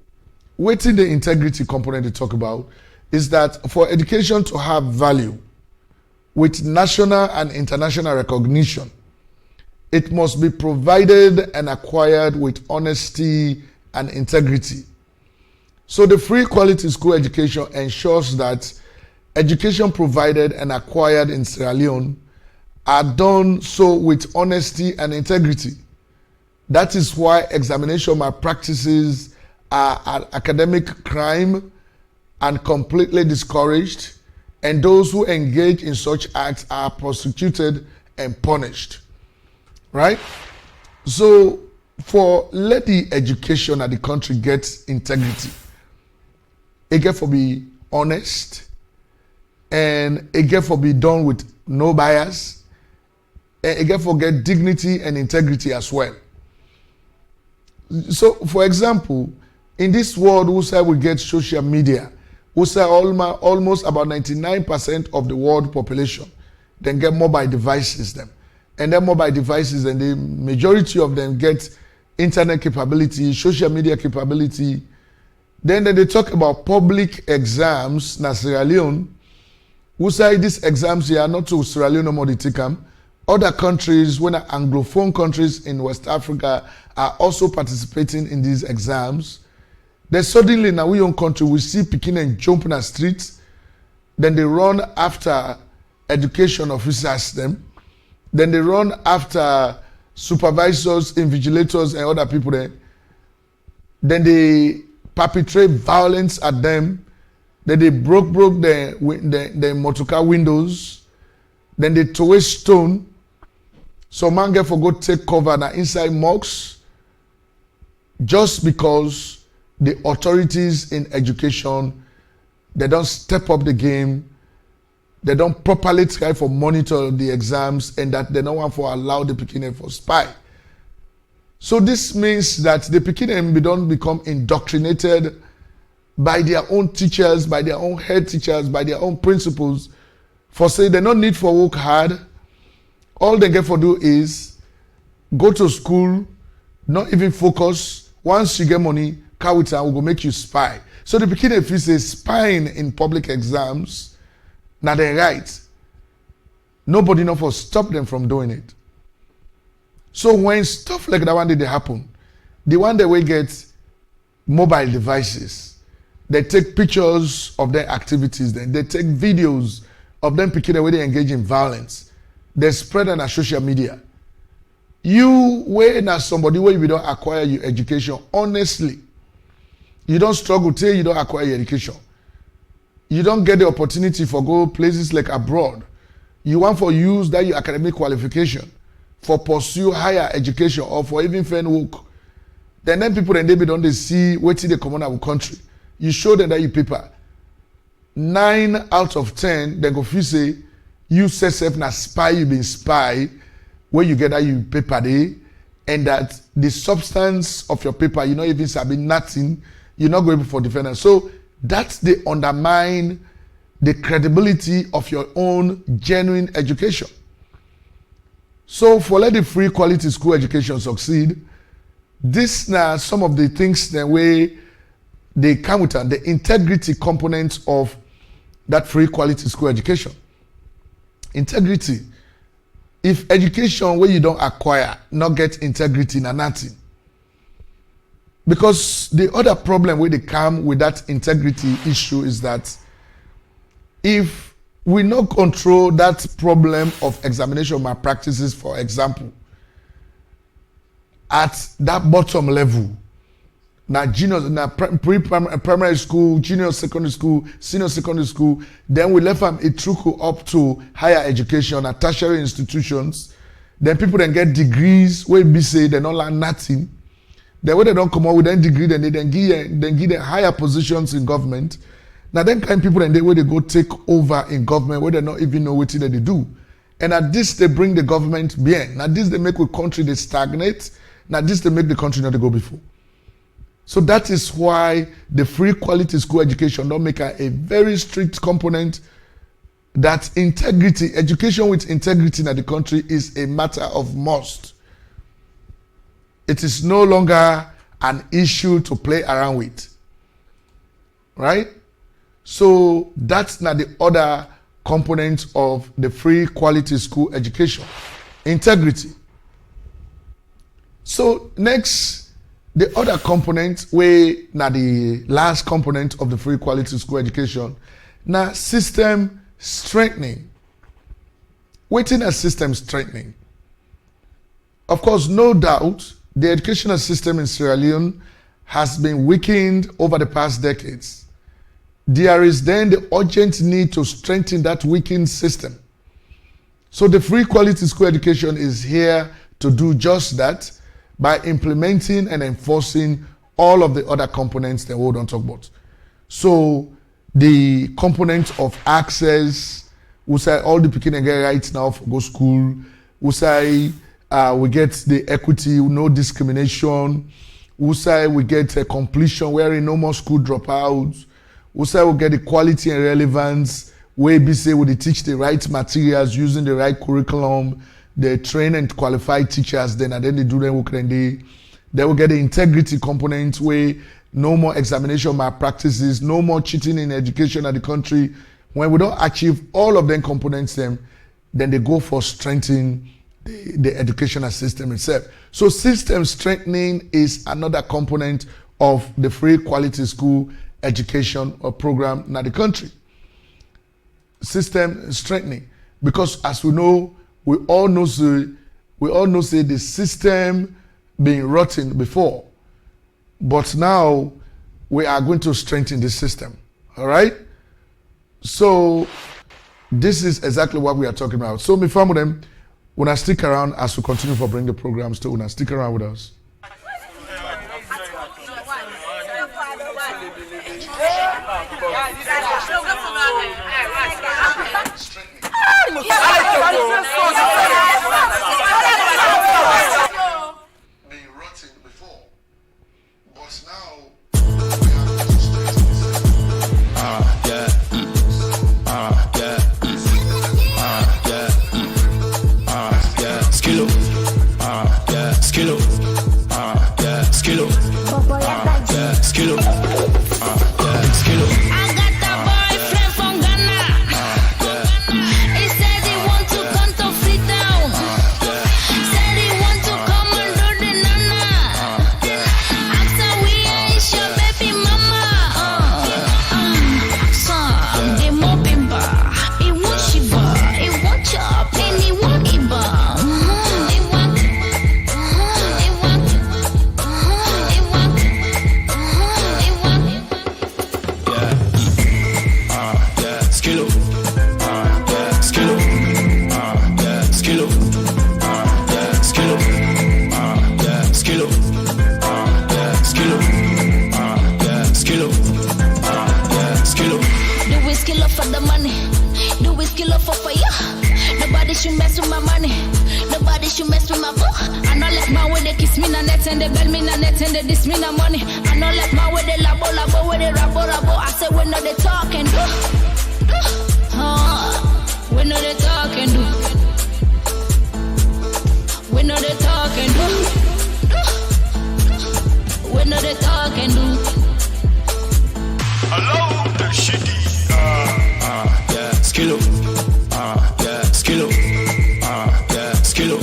what in the integrity component they talk about is that for education to have value with national and international recognition, it must be provided and acquired with honesty and integrity. So the free quality school education ensures that education provided and acquired in Sierra Leone are done so with honesty and integrity. That is why examination malpractices are an academic crime and completely discouraged, and those who engage in such acts are prosecuted and punished. Right? So for let the education of the country get integrity, it get for be honest, and it get for be done with no bias, and it get for get dignity and integrity as well. So for example, in this world we say we get social media, we say almost about 99% of the world population then get mobile devices them. And then mobile devices, and the majority of them get internet capability, social media capability. Then they talk about public exams na Sierra Leone. We say these exams here are not to Sierra Leone no more they take them. Other countries, when Anglophone countries in West Africa are also participating in these exams. Then suddenly in our own country we see Pekin and jump in the streets. Then they run after education officers them. Then they run after supervisors, invigilators, and other people there. Then they perpetrate violence at them. Then they broke the motorcar windows. Then they throw a stone. Some man get for go take cover na inside mosques just because the authorities in education, they don't step up the game. They don't properly try for monitor the exams, and that they don't want to allow the Pekin for spy. So this means that the Pekin don't become indoctrinated by their own teachers, by their own head teachers, by their own principals. For say they don't need for work hard. All they get for do is go to school, not even focus. Once you get money, Kawita will go make you spy. So the Pekin if you say spying in public exams, now they're right. Nobody know for stop them from doing it. So when stuff like that one day they happen, the one that we get mobile devices, they take pictures of their activities, then they take videos of them picking the way they engage in violence. They spread it on social media. You, when as somebody where you don't acquire your education, honestly, you don't struggle till you don't acquire your education. You don't get the opportunity for go places like abroad. You want for use that your academic qualification for pursue higher education or for even find work. Then people then they don't see what they come on our country. You show them that you paper. 9 out of 10 then go feel say you say self na spy, you been spy where you get that you paper day and that the substance of your paper you not even sabi nothing, you're not going for defenders. So that's the undermine the credibility of your own genuine education. So for let the free quality school education succeed, this now some of the things the way they come with the integrity components of that free quality school education. Integrity. If education where you don't acquire, not get integrity, na nothing. Because the other problem where they come with that integrity issue is that if we not control that problem of examination malpractices, for example, at that bottom level, now junior, now primary school, junior secondary school, senior secondary school, then we left them a trickle up to higher education at tertiary institutions. Then people then get degrees where we say they don't learn nothing. Then when they don't come out with that degree, then they give them higher positions in government. Now then kind of people then where they go take over in government where they don't even know what they do. And at this they bring the government behind. Now this they make the country they stagnate. Now this they make the country not to go before. So that is why the free quality school education don't make a very strict component that integrity, education with integrity in the country is a matter of must. It is no longer an issue to play around with. Right? So that's not the other component of the free quality school education. Integrity. So next, the other component, where now the last component of the free quality school education, now system strengthening. Waiting a system strengthening. Of course, no doubt, the educational system in Sierra Leone has been weakened over the past decades. There is then the urgent need to strengthen that weakened system. So the free quality school education is here to do just that by implementing and enforcing all of the other components that we don't talk about. So the component of access, we say all the people get right now for go school. We say we get the equity, no discrimination. We say we get a completion where no more school dropouts. We say we get the quality and relevance where we say we teach the right materials using the right curriculum. They train and qualify teachers, then and then they do their work and they will get the integrity component where no more examination malpractices, no more cheating in education at the country. When we don't achieve all of them components, then they go for strengthening the educational system itself. So system strengthening is another component of the free quality school education or program in the country. System strengthening, because as we know, we all know say the system being rotten before, but now we are going to strengthen the system. All right. So this is exactly what we are talking about. So me family them, when I stick around as we continue for bring the programs to, when I stick around with us. Being rotten before, but now Skillo, skillo, skillo, skillo, skillo. I got a boyfriend from Ghana. He said he want to come to Freetown. should mess with my boo. I know like my way they kiss me na net and they bell me na net and they diss me na money. I know like my way they labo where they rabo. I say we know they talk and do. We know they talk and do. We know they talk and do. We know they talk and do. Hello, the shitty. Yeah, skillo. Yeah, skillo. Yeah, skillo.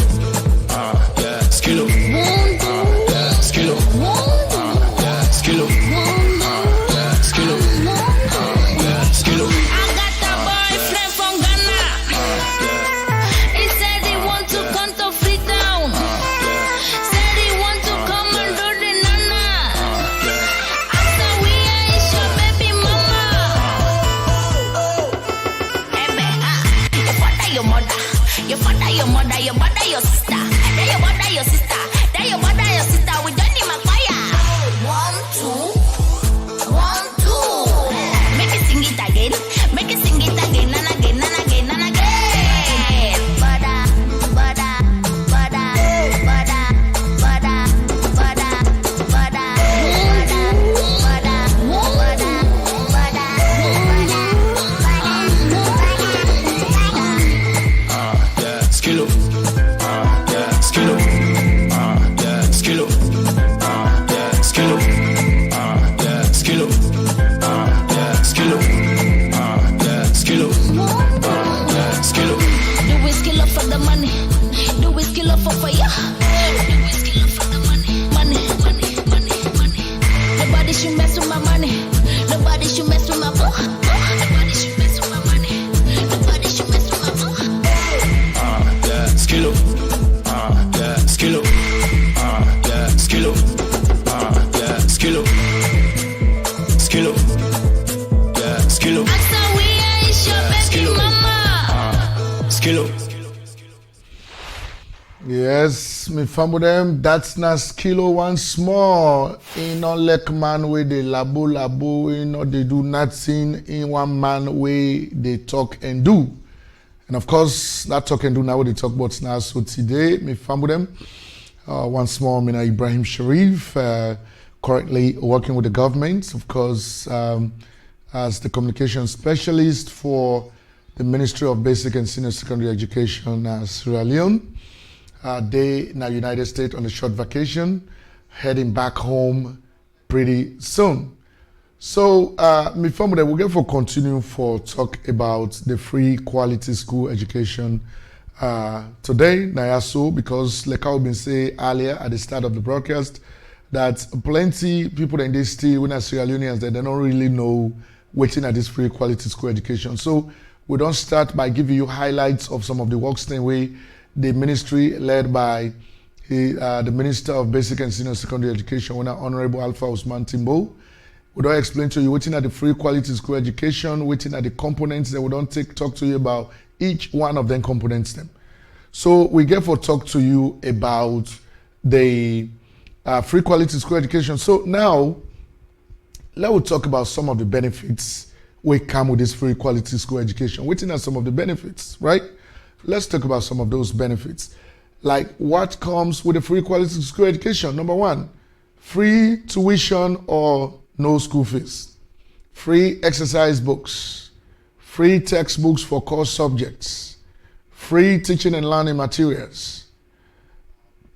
Yeah, skillo. Yeah, skillo. Yeah, skillo. Yeah, skillo. Yeah, skillo. I got a boyfriend from Ghana. He said he want to come to Freetown. Said he want to come and do the nana. After we ain't your baby mama. Your father, your mother. Your father, your mother. Your mother, your sister. Then your mother, your sister. Then your mother, your sister. We don't need my fire. 1, 2. 1, 2. Make it sing it again. Make it sing it again and again and again and again. Bada, bada, bada, bada, bada, bada, bada, bada, bada, Yeah, skillo. Yeah, skillo. Yeah, skillo. Yeah, skillo. Yeah, skillo. Yeah, skillo. Yeah, skillo. Yeah, skillo. Do we skill up for the money? Do we skill up for fire? Do we skill up for the money? Money. Nobody should mess with my money. Nobody should mess with my boo. Nobody should mess with my money. Nobody should mess with my boo. Yeah, skillo. Yeah, skillo. Yeah, skillo. Yeah, skillo. Skillo. Yeah, skillo. After we ain't your baby mama. Skillo. Yes, me family them. That's not skillo once more. In no like man way they labo. You know they do nothing. In one man way they talk and do. And of course, that talk and do now they talk about now. So today, me family them. Once more, me Ibrahim Sheriff, currently working with the government, of course, as the communication specialist for the Ministry of Basic and Senior Secondary Education, Sierra Leone. They in the United States on a short vacation, heading back home pretty soon. So, me family, we'll get for continue for talk about the free quality school education today, Nayaso, because like I've been saying earlier at the start of the broadcast, that plenty people in this state, when I Sierra Leoneans, they don't really know waiting at this free quality school education. So we don't start by giving you highlights of some of the works in way the ministry led by the Minister of Basic and Senior Secondary Education, Honorable Alpha Usman Timbo. We don't explain to you waiting at the free quality school education, waiting at the components that we don't talk to you about each one of them components them. So we get for talk to you about the free quality school education. So now, let's talk about some of the benefits we come with this free quality school education. Waiting at some of the benefits, right? Let's talk about some of those benefits. Like what comes with a free quality school education? Number one, free tuition or no school fees. Free exercise books. Free textbooks for core subjects. Free teaching and learning materials.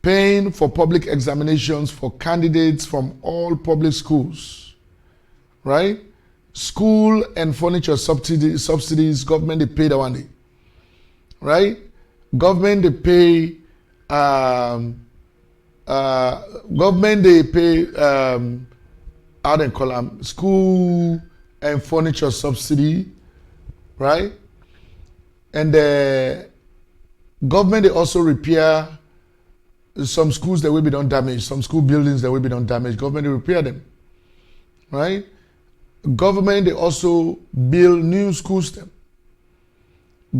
Paying for public examinations for candidates from all public schools. Right? School and furniture subsidies, government they pay that one day. Right? Government they pay how they call them, school and furniture subsidy, right? And the government they also repair some schools that will be done damage, some school buildings that will be done damage. Government they repair them, right? Government they also build new schools them.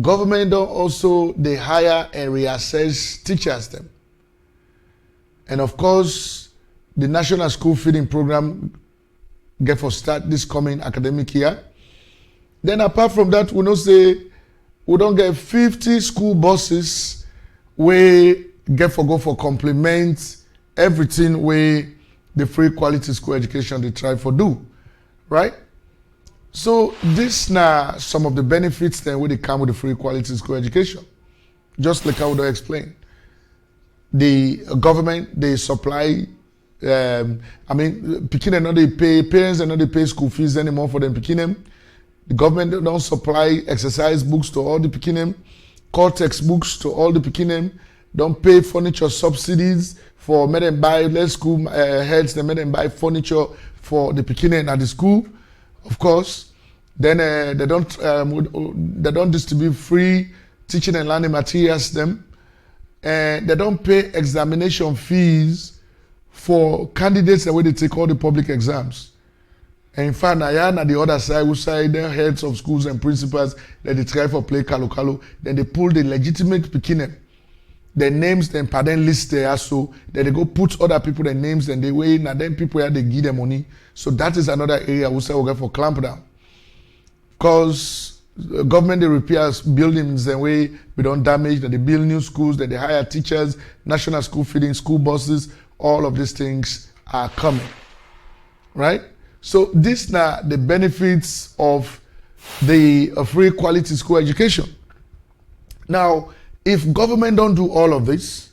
Government also they hire and reassess teachers them. And of course, the National School Feeding Program get for start this coming academic year. Then apart from that, we know say we don't get 50 school buses where get for go for complement everything where the free quality school education they try for do, right? So this now some of the benefits then where they come with the free quality school education. Just like I would explain. The government, they supply, Pekin and not they pay, parents and not they pay school fees anymore for them Pekin. The government don't supply exercise books to all the Pekin, core textbooks to all the Pekin, don't pay furniture subsidies for made them buy, let school heads, they made them buy furniture for the Pekin at the school, of course. Then they don't distribute free teaching and learning materials them. And they don't pay examination fees for candidates the way they take all the public exams. And in fact, I am at the other side, who side the heads of schools and principals that they try for play kalo, then they pull the legitimate Pekin, their names, then pardon list there, so then they go put other people their names, then they wait, and then people here they give them money. So that is another area we say we get for clamp down. Because government they repairs buildings and way we don't damage, that they build new schools, that they hire teachers, national school feeding, school buses, all of these things are coming. Right? So this now the benefits of the free quality school education. Now, if government don't do all of this,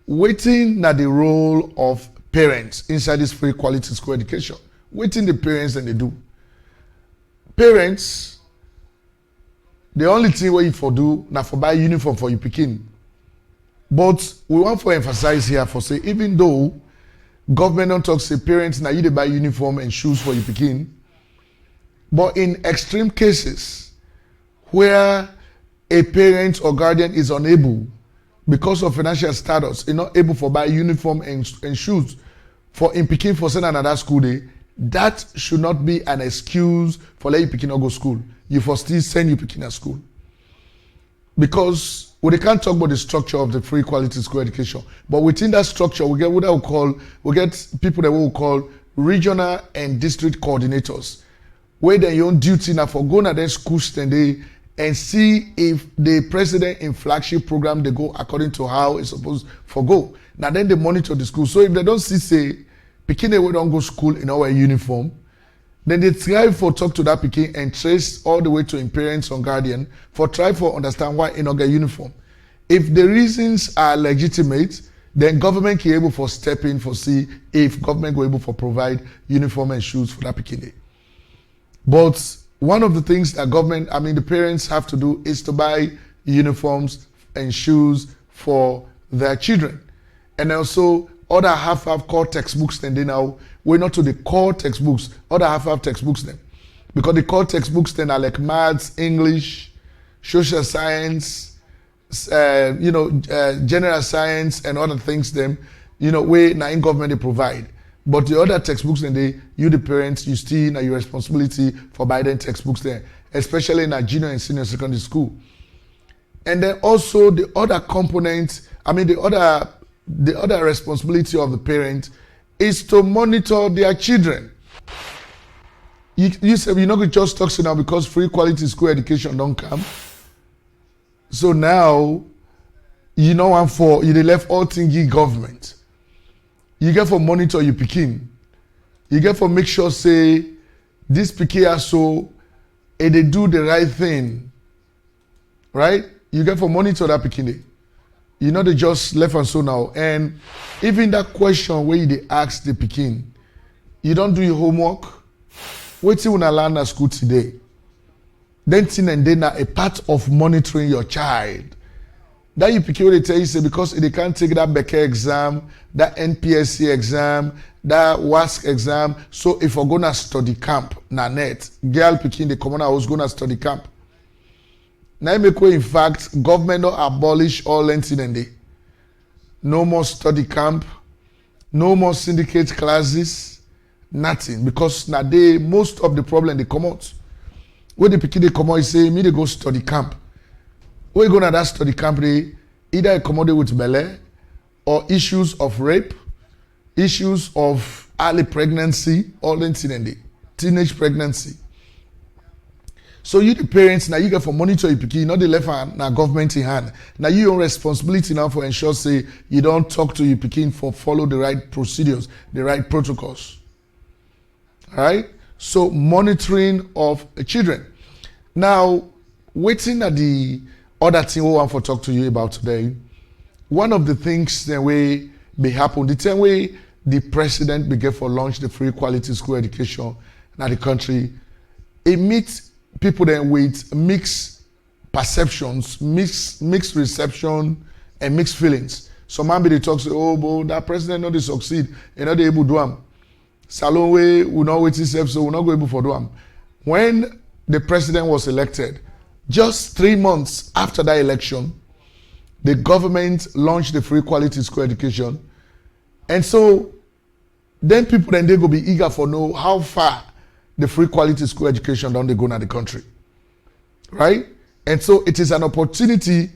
waiting na the role of parents inside this free quality school education. Waiting the parents and they do. Parents, the only thing we for do now for buy uniform for you Pekin. But we want to emphasize here for say even though government don't talk say parents now you they buy uniform and shoes for you Pekin, but in extreme cases where a parent or guardian is unable because of financial status, not able for buy uniform and shoes for in Pekin for send another school day. That should not be an excuse for let you Pekin not go school. You for still send you Pekin at school. Because we can't talk about the structure of the free quality school education. But within that structure, we get we get people that we will call regional and district coordinators. Where their own duty now for going at their schools and see if the president in flagship program they go according to how it's supposed to go. Now then they monitor the school. So if they don't see say Pekin they don't go school in our uniform, then they try for talk to that Pekin and trace all the way to in parents or guardian for try for understand why in not get uniform. If the reasons are legitimate, then government can able for step in for see if government go able for provide uniform and shoes for that Pekin. But one of the things that government, the parents have to do is to buy uniforms and shoes for their children. And also other half core textbooks then they now we're not to the core textbooks, other half textbooks then. Because the core textbooks then are like maths, English, social science, general science and other things them, where now in government they provide. But the other textbooks then you the parents, you still now your responsibility for buying textbooks there, especially in a junior and senior secondary school. And then also the other component, the other responsibility of the parent is to monitor their children. You said you're not going to just talk now because free quality school education don't come. So now, you they left all things government. You get for monitor your Pekin. You get for make sure say this Pekin are so and they do the right thing. Right? You get for monitor that Pekin. They just left and so now. And even that question where they ask the Pekin, you don't do your homework. Wait till you learn at school today. Then a part of monitoring your child. That you Pekin they tell you say because they can't take that Becker exam, that NPSC exam, that WASC exam. So if we're gonna study camp, net girl Pekin the commoner was gonna study camp. Now in fact, government don't abolish all lengthing and day. No more study camp, no more syndicate classes, nothing. Because now most of the problem they come out. When the Pekin they come out, say me they go study camp. When you go to that study camp, they either accommodate with belly or issues of rape, issues of early pregnancy, all lengthing and day, teenage pregnancy. So you the parents, now you get for monitor your pikin, not the left hand, now government in hand. Now you own responsibility now for ensure say you don't talk to your pikin for follow the right procedures, the right protocols. All right? So monitoring of children. Now, waiting at the other thing we want to talk to you about today, one of the things that way be happen, the same way the president began for launch the free quality school education in the country, it meets people then with mixed perceptions, mixed reception, and mixed feelings. Some man be they talk say, oh, but that president not succeed, and not able to do them. Salon way will not wait himself, so we're not going able for do them. When the president was elected, just 3 months after that election, the government launched the free quality school education. And so then people then they go be eager for know how far the free quality school education down they go in the country. Right? And so it is an opportunity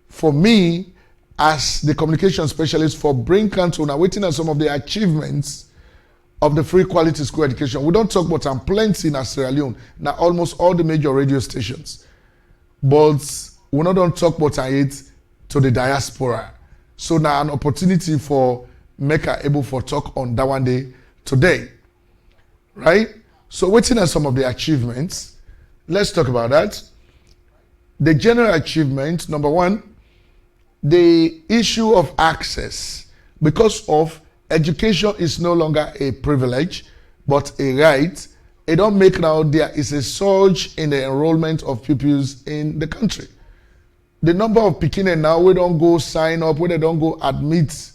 for me as the communication specialist for Brain Council now waiting on some of the achievements of the free quality school education. We don't talk about them plenty in Sierra Leone. Now almost all the major radio stations. But we don't talk about it to the diaspora. So now an opportunity for Mecca able for talk on that one day today. Right? So waiting on some of the achievements. Let's talk about that. The general achievement, number one, the issue of access. Because of education is no longer a privilege, but a right. It don't make now there is a surge in the enrollment of pupils in the country. The number of Pikine now, we don't go sign up, we don't go admit,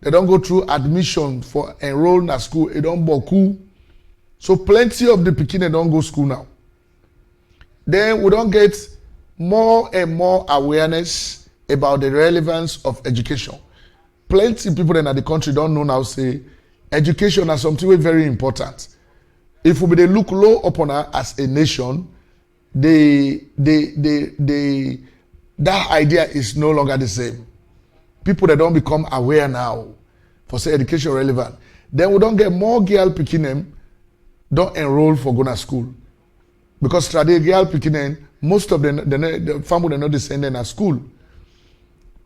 they don't go through admission for enroll in a school, it don't boku. So plenty of the Pikine don't go school now. Then we don't get more and more awareness about the relevance of education. Plenty of people in the country don't know now say education is something very important. If we look low upon her as a nation, that idea is no longer the same. People that don't become aware now for say education relevant. Then we don't get more girl pikinem don't enroll for going to school. Because today girl pikinem, most of them the family are not descending at school.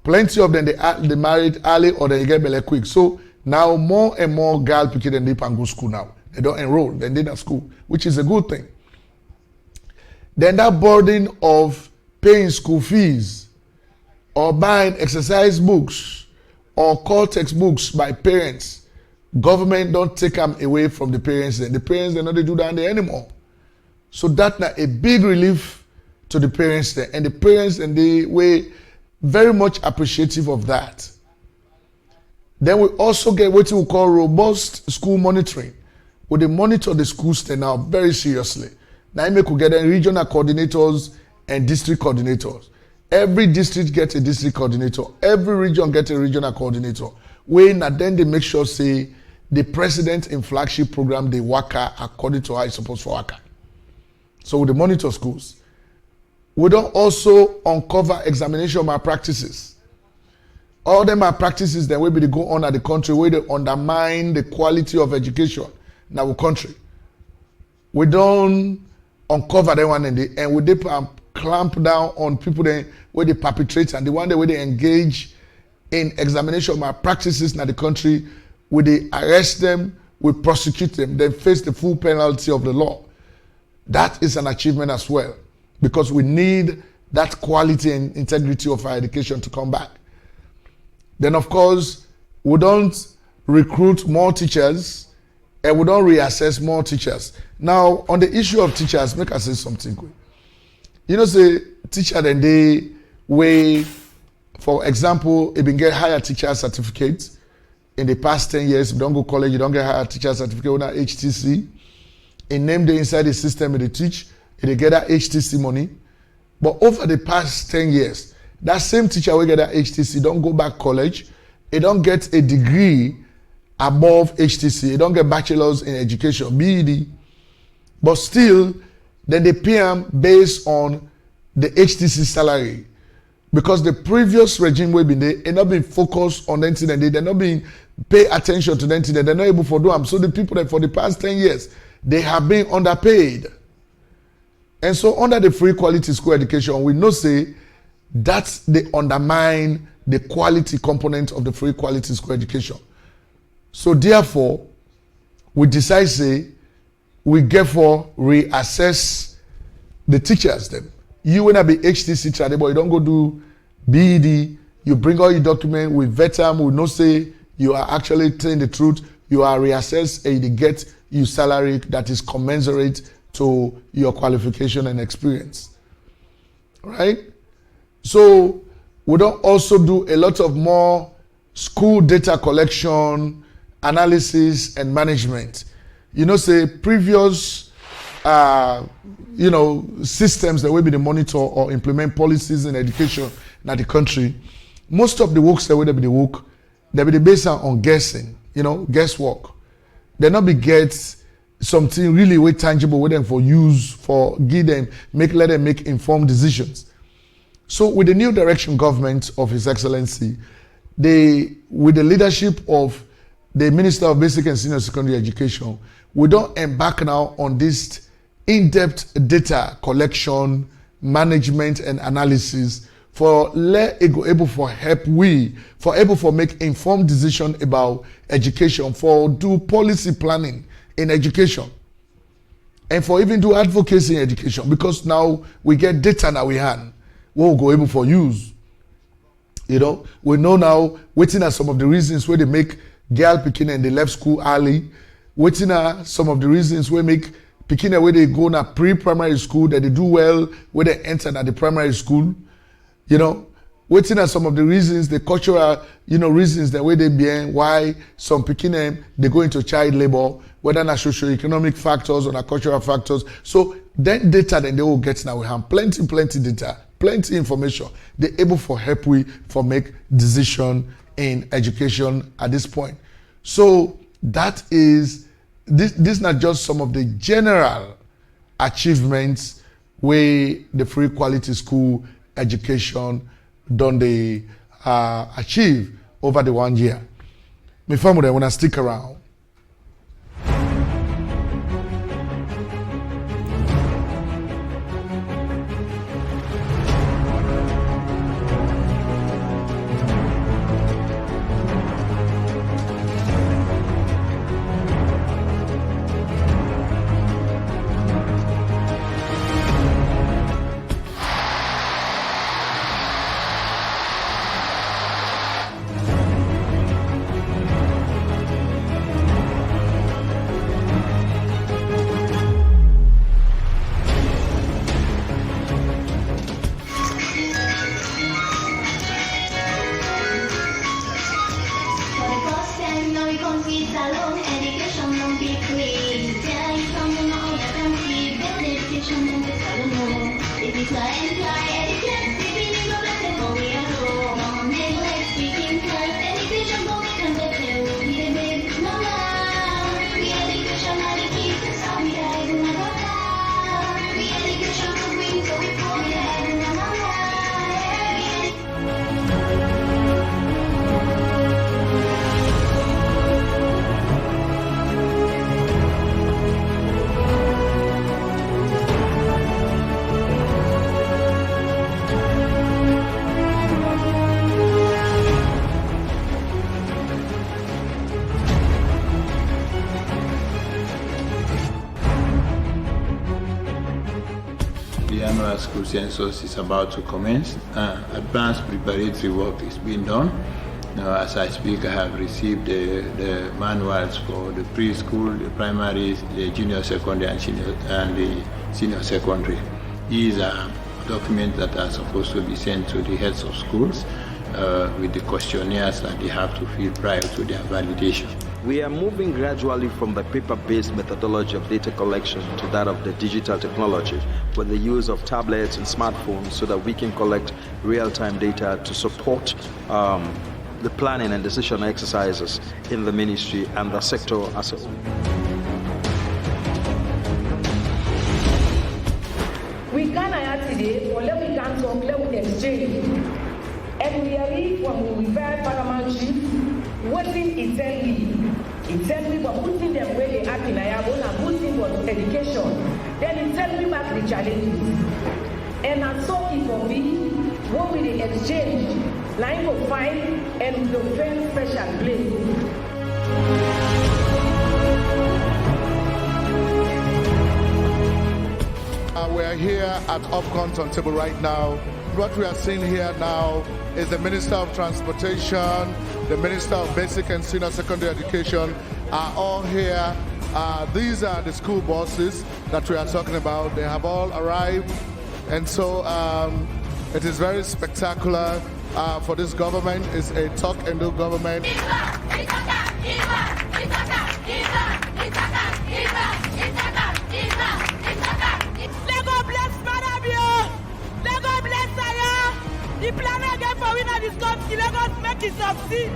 Plenty of them they married early or they get belly quick. So now more and more girl pikinem they can go school now. They don't enroll, then they're at school, which is a good thing. Then that burden of paying school fees or buying exercise books or core textbooks by parents, government don't take them away from the parents. Then the parents, they not do that there anymore. So that's a big relief to the parents there. And the parents, and they were very much appreciative of that. Then we also get what we call robust school monitoring. We they monitor the schools there now very seriously. Now we could get regional coordinators and district coordinators. Every district gets a district coordinator. Every region gets a regional coordinator. When then they make sure say the president in flagship program they work according to how it's supposed to work. So we monitor schools. We don't also uncover examination malpractices. All them malpractices that will be they go on at the country where they undermine the quality of education in our country. We don't uncover that one and we they clamp down on people then where they perpetrate and the one that where they engage in examination malpractices in the country, where they arrest them, we prosecute them, then face the full penalty of the law. That is an achievement as well, because we need that quality and integrity of our education to come back. Then of course, we don't recruit more teachers and we don't reassess more teachers. Now, on the issue of teachers, make us say something quick. You know, say teacher then they way, for example, if you get higher teacher certificates in the past 10 years, you don't go college, you don't get higher teacher certificate on that HTC. In name they inside the system they teach, they get that HTC money. But over the past 10 years, that same teacher will get that HTC, don't go back college, they don't get a degree above HTC, they don't get bachelor's in education, BEd, but still, then they pay them based on the HTC salary. Because the previous regime will be there, not been focused on anything and they're not being pay attention to anything, they're not able to do them. So the people that for the past 10 years, they have been underpaid. And so under the free quality school education, we know say that's they undermine the quality component of the free quality school education. So therefore, we decide say we therefore reassess the teachers them. You when I be HTC teacher, but you don't go do BED, you bring all your document, we vet them, we know say you are actually telling the truth, you are reassessed and you get your salary that is commensurate to your qualification and experience. Right? So we don't also do a lot of more school data collection, analysis, and management. You know, say previous systems that will be the monitor or implement policies in education in the country, most of the works that will be the work, they be based on guessing, guesswork. They not be get something really way tangible with them for use, for give them, let them make informed decisions. So with the new direction government of His Excellency, with the leadership of the Minister of Basic and Senior Secondary Education, we don't embark now on this in-depth data collection, management, and analysis for able for make informed decision about education, for do policy planning in education, and for even do advocacy in education, because now we get data now we hand, we'll go able for use. We know now, waiting at some of the reasons where they make girl picking and they left school early, waiting at some of the reasons where make picking where they go na pre-primary school, that they do well, where they enter at the primary school, waiting at some of the reasons, the cultural, reasons that where they be, why some picking they go into child labor, whether na socio-economic factors or na cultural factors. So that data then they will get now we have plenty data, plenty information. They're able for help for make decision in education at this point. So that is this not just some of the general achievements where the free quality school education done they achieve over the 1 year. My family when I stick around. The annual school census is about to commence. Advanced preparatory work is being done. Now, as I speak, I have received the manuals for the preschool, the primary, the junior secondary, and the senior secondary. These are documents that are supposed to be sent to the heads of schools with the questionnaires that they have to fill prior to their validation. We are moving gradually from the paper-based methodology of data collection to that of the digital technology, with the use of tablets and smartphones so that we can collect real-time data to support the planning and decision exercises in the ministry and the sector as a whole. We can today, for let we can talk, let we exchange. And we are here from we very paramount chief, waiting intently for putting them where they are in Ayabon and putting for education. Then he tell me back the challenges. And I saw it for me, what we dey exchange, line of fight, and the very special place. We're here at Upcon Turntable right now. What we are seeing here now is the Minister of Transportation, the Minister of Basic and Senior Secondary Education are all here. These are the school buses that we are talking about. They have all arrived. And so it is very spectacular for this government. It's a talk and do government. The plan again for winner this country, Lagos make it succeed.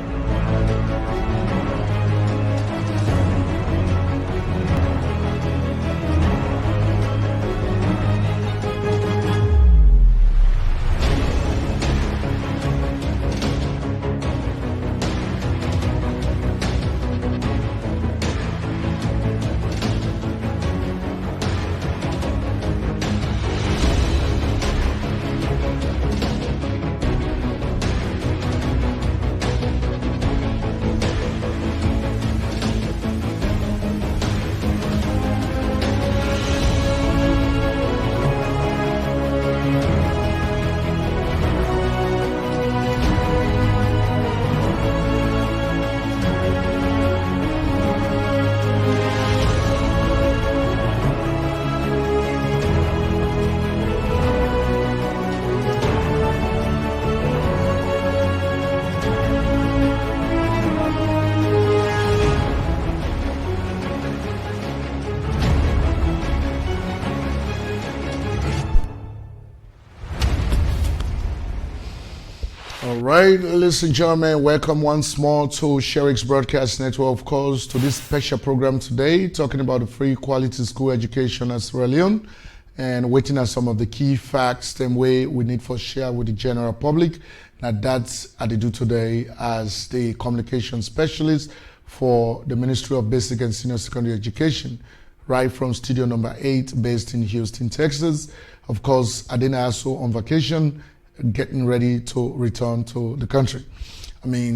All right, ladies and gentlemen, welcome once more to Sheriff's Broadcast Network, of course, to this special program today, talking about the free quality school education at Sierra Leone and waiting at some of the key facts, the way we need for share with the general public. Now that's what I do today as the communication specialist for the Ministry of Basic and Senior Secondary Education, right from studio number 8, based in Houston, Texas. Of course, Adena also on vacation, getting ready to return to the country.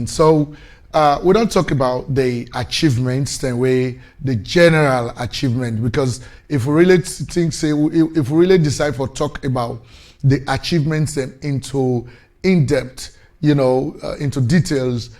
So we don't talk about the achievements, the way the general achievement, because if we really if we really decide for talk about the achievements into in-depth, into details,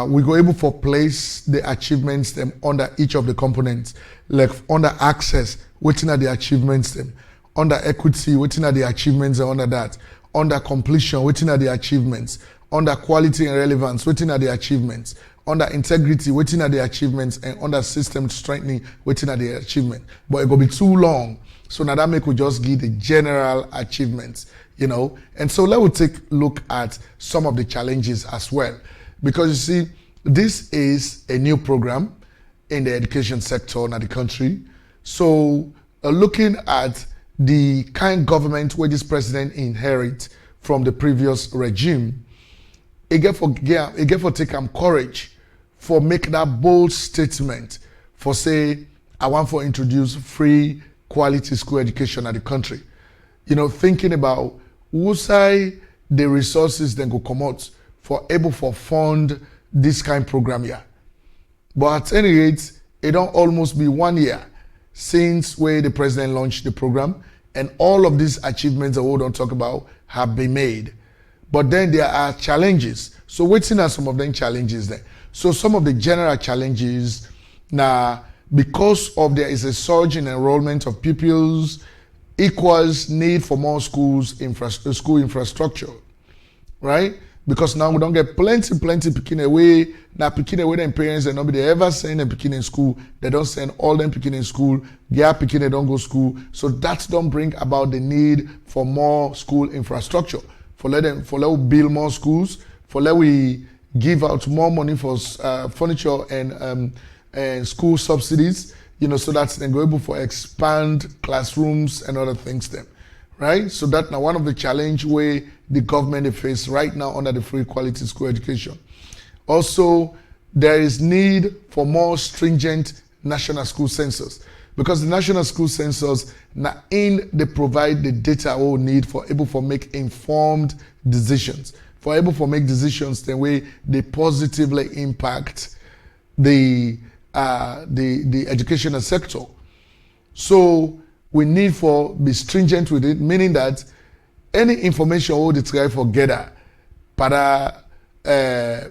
we go able for place the achievements them under each of the components, like under access, waiting at the achievements them, under equity, waiting at the achievements and under that. Under completion, waiting at the achievements. Under quality and relevance, waiting at the achievements. Under integrity, waiting at the achievements. And under system strengthening, waiting at the achievement. But it will be too long. So now that make we just give the general achievements, And so let's take a look at some of the challenges as well. Because you see, this is a new program in the education sector in the country. So looking at the kind of government where this president inherit from the previous regime, it get for take courage for make that bold statement for say, I want to introduce free quality school education at the country. Thinking about who say the resources then go come out for able for fund this kind of program here. But at any rate, it don't almost be 1 year since where the president launched the program, and all of these achievements that we don't talk about have been made. But then there are challenges. So waiting are some of them challenges there. So some of the general challenges now, because of there is a surge in enrollment of pupils, equals need for more school infrastructure, right? Because now we don't get plenty picking away. Now picking away them parents and nobody ever send them picking in school. They don't send all them picking in school. Yeah, picking they don't go school. So that don't bring about the need for more school infrastructure. For let we build more schools. For let we give out more money for furniture and school subsidies. So that's then go able for expand classrooms and other things then. Right? So that's now one of the challenge where the government face right now under the free quality school education. Also, there is need for more stringent national school census. because the national school census now they provide the data we need for able to make informed decisions, for able to make decisions the way they positively impact the educational sector. So we need for be stringent with it, meaning that any information we describe for gather para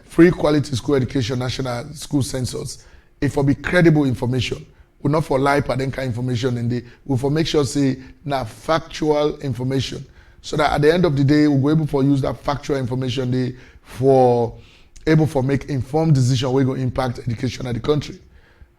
free quality school education national school census, if for be credible information, we not for lie per then kind information in the we for make sure say now factual information, so that at the end of the day we'll be able to use that factual information there for able for make informed decision we go impact education of the country,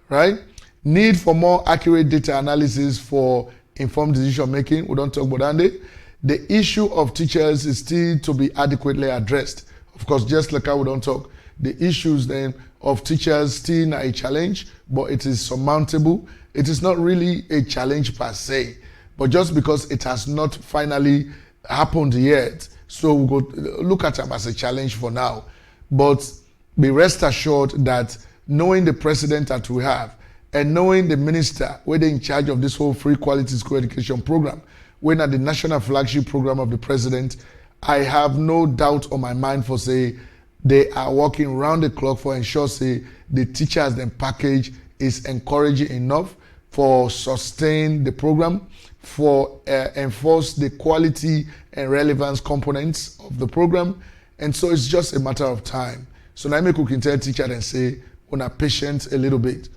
right? Need for more accurate data analysis for informed decision making. We don't talk about that. The issue of teachers is still to be adequately addressed. Of course, just like how we don't talk, the issues then of teachers still not a challenge, but it is surmountable. It is not really a challenge per se, but just because it has not finally happened yet, so we go look at them as a challenge for now. But be rest assured that knowing the president that we have and knowing the minister whether in charge of this whole free quality school education program, when at the national flagship program of the president, I have no doubt on my mind for say they are working round the clock for ensure say the teachers then package is encouraging enough for sustain the program, for enforce the quality and relevance components of the program. And so it's just a matter of time. So now I can tell teacher and say, on a patient a little bit.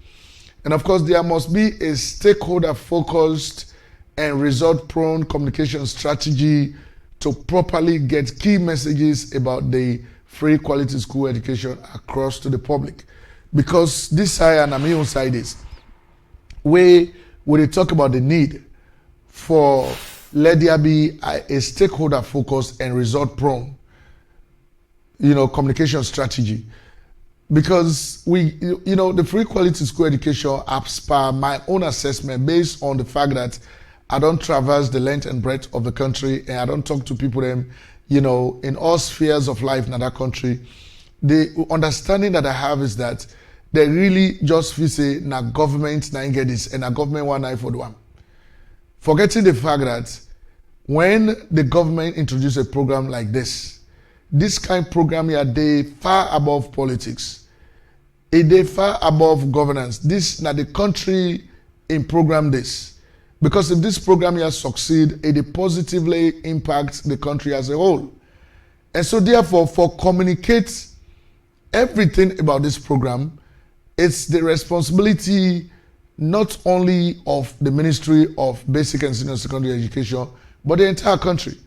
And of course, there must be a stakeholder-focused and result-prone communication strategy to properly get key messages about the free quality school education across to the public. Because this side and my own side is, where we talk about the need for let there be a stakeholder-focused and result-prone, communication strategy. Because the free quality school education, as per my own assessment, based on the fact that I don't traverse the length and breadth of the country and I don't talk to people them, in all spheres of life in that country, the understanding that I have is that they really just feel say, na government na get this and na government one eye for the one. Forgetting the fact that when the government introduce a program like this kind of program here, they far above politics. They far above governance. This now the country in program this. Because if this program here succeed, it positively impacts the country as a whole. And so therefore, for communicate everything about this program, it's the responsibility not only of the Ministry of Basic and Senior Secondary Education, but the entire country.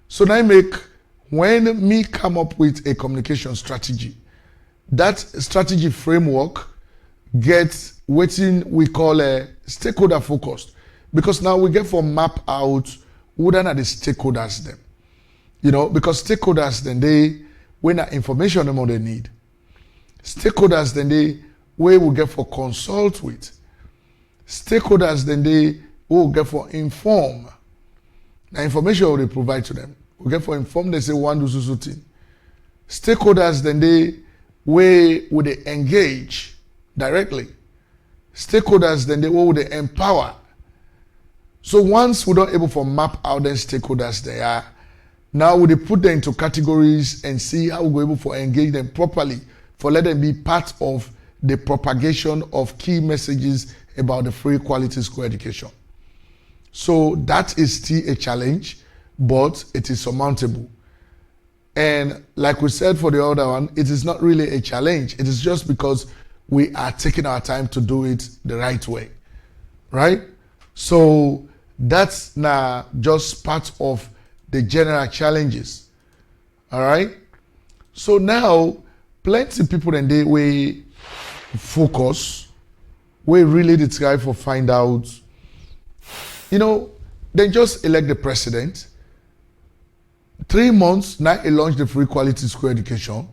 So now when me come up with a communication strategy, that strategy framework gets what we call a stakeholder focused. Because now we get for map out who then are the stakeholders then. Because stakeholders then when information them what they need. Stakeholders then we will get for consult with. Stakeholders then will get for inform. Now information will they provide to them. We get for inform, they say one do so thing. Stakeholders then will they engage directly. Stakeholders then will they empower. So once we don't able to map out the stakeholders they are, now we put them into categories and see how we're able to engage them properly for let them be part of the propagation of key messages about the free quality school education. So that is still a challenge, but it is surmountable. And like we said for the other one, it is not really a challenge. It is just because we are taking our time to do it the right way, right? So that's now just part of the general challenges, all right? So now, plenty of people and we focus, we really try to find out, they just elect the president. 3 months, now he launched the free quality school education.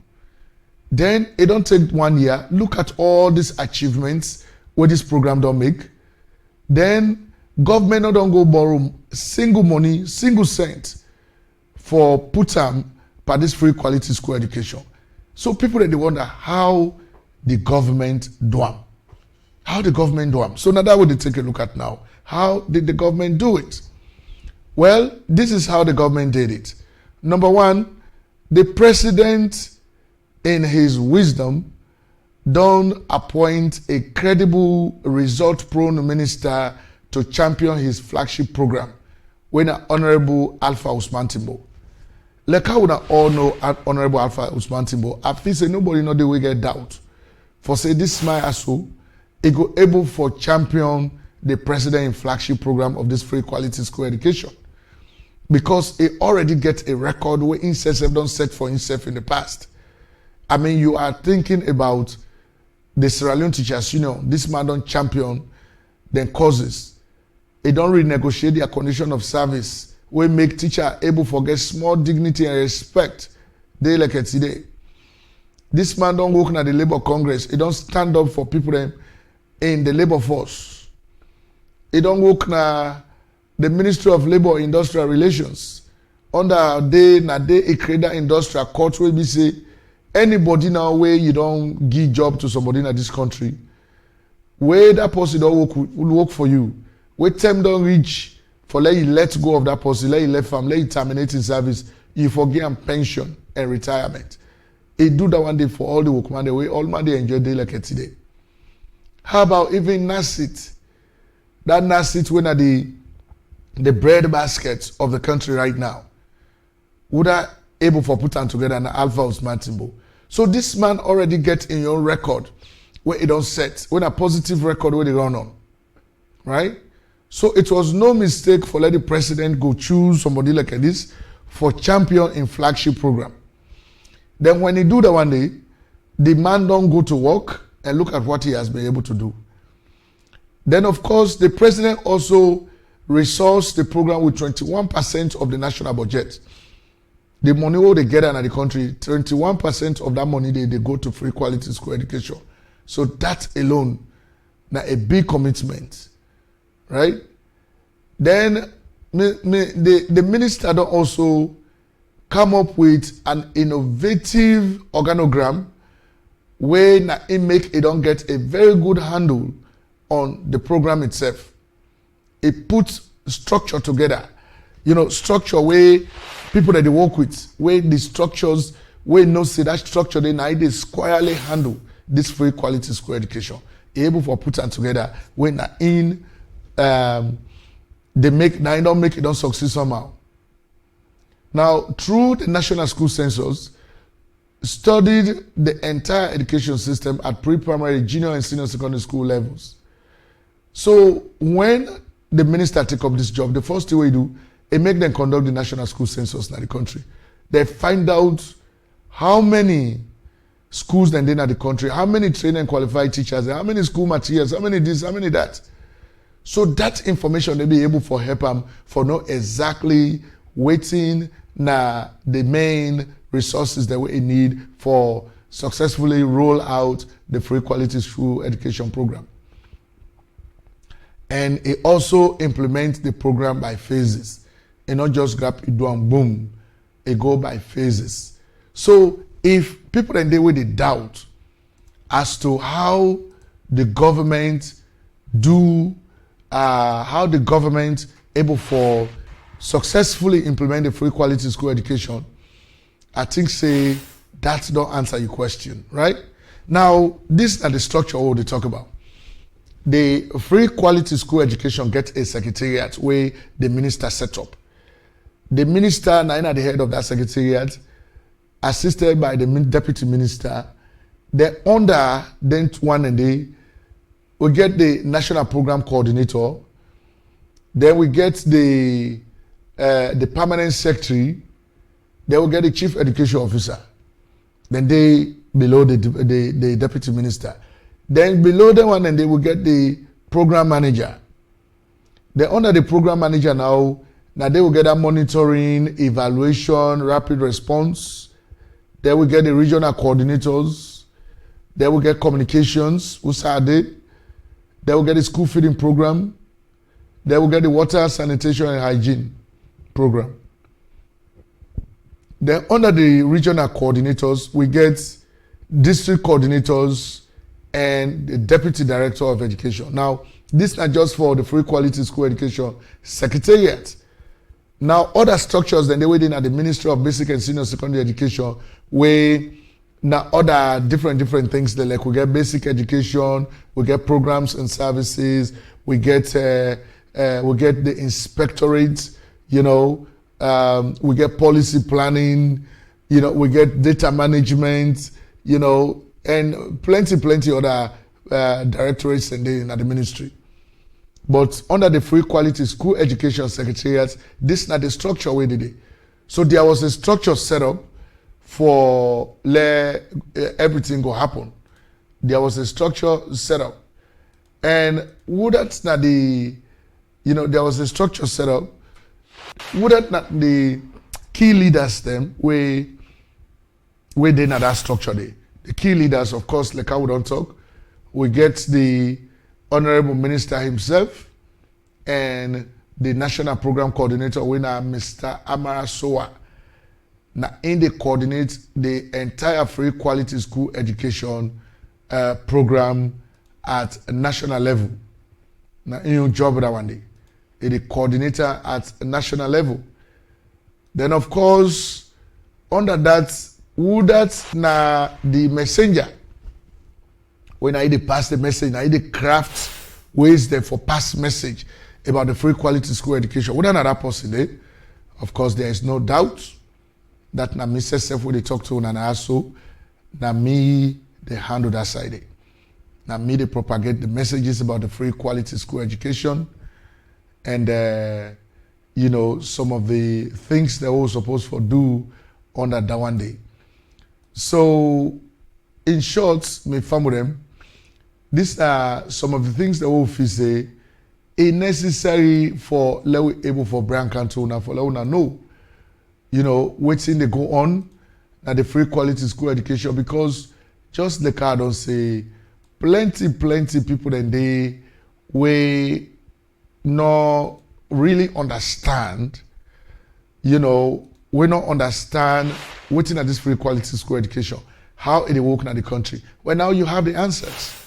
Then it don't take 1 year. Look at all these achievements where this program don't make. Then government don't go borrow single money, single cent for put them for this free quality school education. So people they wonder how the government do them. How the government do it? So now that would take a look at now. How did the government do it? Well, this is how the government did it. Number one, the president, in his wisdom, don't appoint a credible, result-prone minister to champion his flagship program, when Honorable Alpha Usman Timbo. Like how we all know Honorable Alpha Usman Timbo, I feel say nobody know the way get doubt. For say this my aso, he go able for champion the president in flagship program of this free quality school education. Because he already get a record where himself don't set for himself in the past. I mean, you are thinking about the Sierra Leone Teachers Union. This man don't champion then causes. He don't renegotiate their condition of service. We make teacher able to get small dignity and respect. They like it today. This man don't work at the Labour Congress. He don't stand up for people in the labor force. He don't work na the Ministry of Labour Industrial Relations. Under they create that industrial court where we say anybody now where you don't give job to somebody in this country, where that person don't will work for you, where time don't reach for let you let go of that person, let you let family, let you terminate in service, you forget and pension and retirement. He do that one day for all the workmen the way all man they enjoy day like it today. How about even NASIT? That NASIT when are the bread basket of the country right now. Would I able for put them together an Alpha Usman Timbo? So this man already get in your record where it don't set, when a positive record where they run on. Right? So it was no mistake for let the president go choose somebody like this for champion in flagship program. Then when he do that one day, the man don't go to work and look at what he has been able to do. Then of course the president also resourced the program with 21% of the national budget. The money what they get in the country, 21% of that money they go to free quality school education. So that alone, now a big commitment, right? Then the minister don't also come up with an innovative organogram where now it don't get a very good handle on the program itself. It puts structure together, structure where people that they work with, where the structures, where no say that structure they now they squarely handle this free quality school education. Able for put them together when they make now don't make it don't succeed somehow. Now through the national school census, studied the entire education system at pre-primary, junior and senior secondary school levels. So when the minister take up this job, the first thing we do, it make them conduct the national school census in the country. They find out how many schools then in the country, how many trained and qualified teachers, how many school materials, how many this, how many that. So that information they be able for help them for know exactly waiting na the main resources that we need for successfully roll out the free quality school education program. And it also implements the program by phases. And not just grab it do and boom. It go by phases. So if people then they with the doubt as to how the government able for successfully implement the free quality school education, I think say that don't answer your question, right? Now, these are the structure what they talk about. The free quality school education gets a secretariat where the minister set up. The minister now at the head of that secretariat, assisted by the deputy minister. The under then one and they we get the national program coordinator. Then we get the permanent secretary. Then we get the chief education officer. Then they below the deputy minister. Then below the one and they will get the program manager. Then under the program manager now they will get a monitoring, evaluation, rapid response. Then we get the regional coordinators. Then we get communications, USAID. Then we get the school feeding program. Then we get the water, sanitation and hygiene program. Then under the regional coordinators, we get district coordinators and the Deputy Director of Education. Now, this is not just for the Free Quality School Education Secretariat. Now, other structures than they were in at the Ministry of Basic and Senior Secondary Education, where now other different things. Like we get basic education, we get programs and services, we get the inspectorate, we get policy planning, we get data management, and plenty other directorates and in the ministry. But under the Free Quality School Education Secretariat, this is not the structure we did it. So there was a structure set up for everything go happen. There was a structure set up. And would that not there was a structure set up, would that not the key leaders them where they not that structure there? The key leaders, of course, like I would not talk, we get the Honorable Minister himself and the National Program Coordinator, winner Mr. Amara Soa. Now, they coordinate the entire Free Quality School Education program at a national level. Now, in your job that one day, the coordinator at a national level. Then, of course, under that, would that na the messenger? When I pass the message, I craft ways there for pass message about the Free Quality School Education. Would another person there? Of course, there is no doubt that na me self when they talk to and also na me they handle that side. Now me they propagate the messages about the Free Quality School Education and some of the things they were supposed to do under that one day. So in short, me family them. These are some of the things that we feel say is necessary for let able for Brian Cantona for let know, waiting they go on at the Free Quality School Education, because just the card don't say plenty people that they we not really understand, we not understand waiting at this Free Quality School Education, how it works in the country. Well, now you have the answers.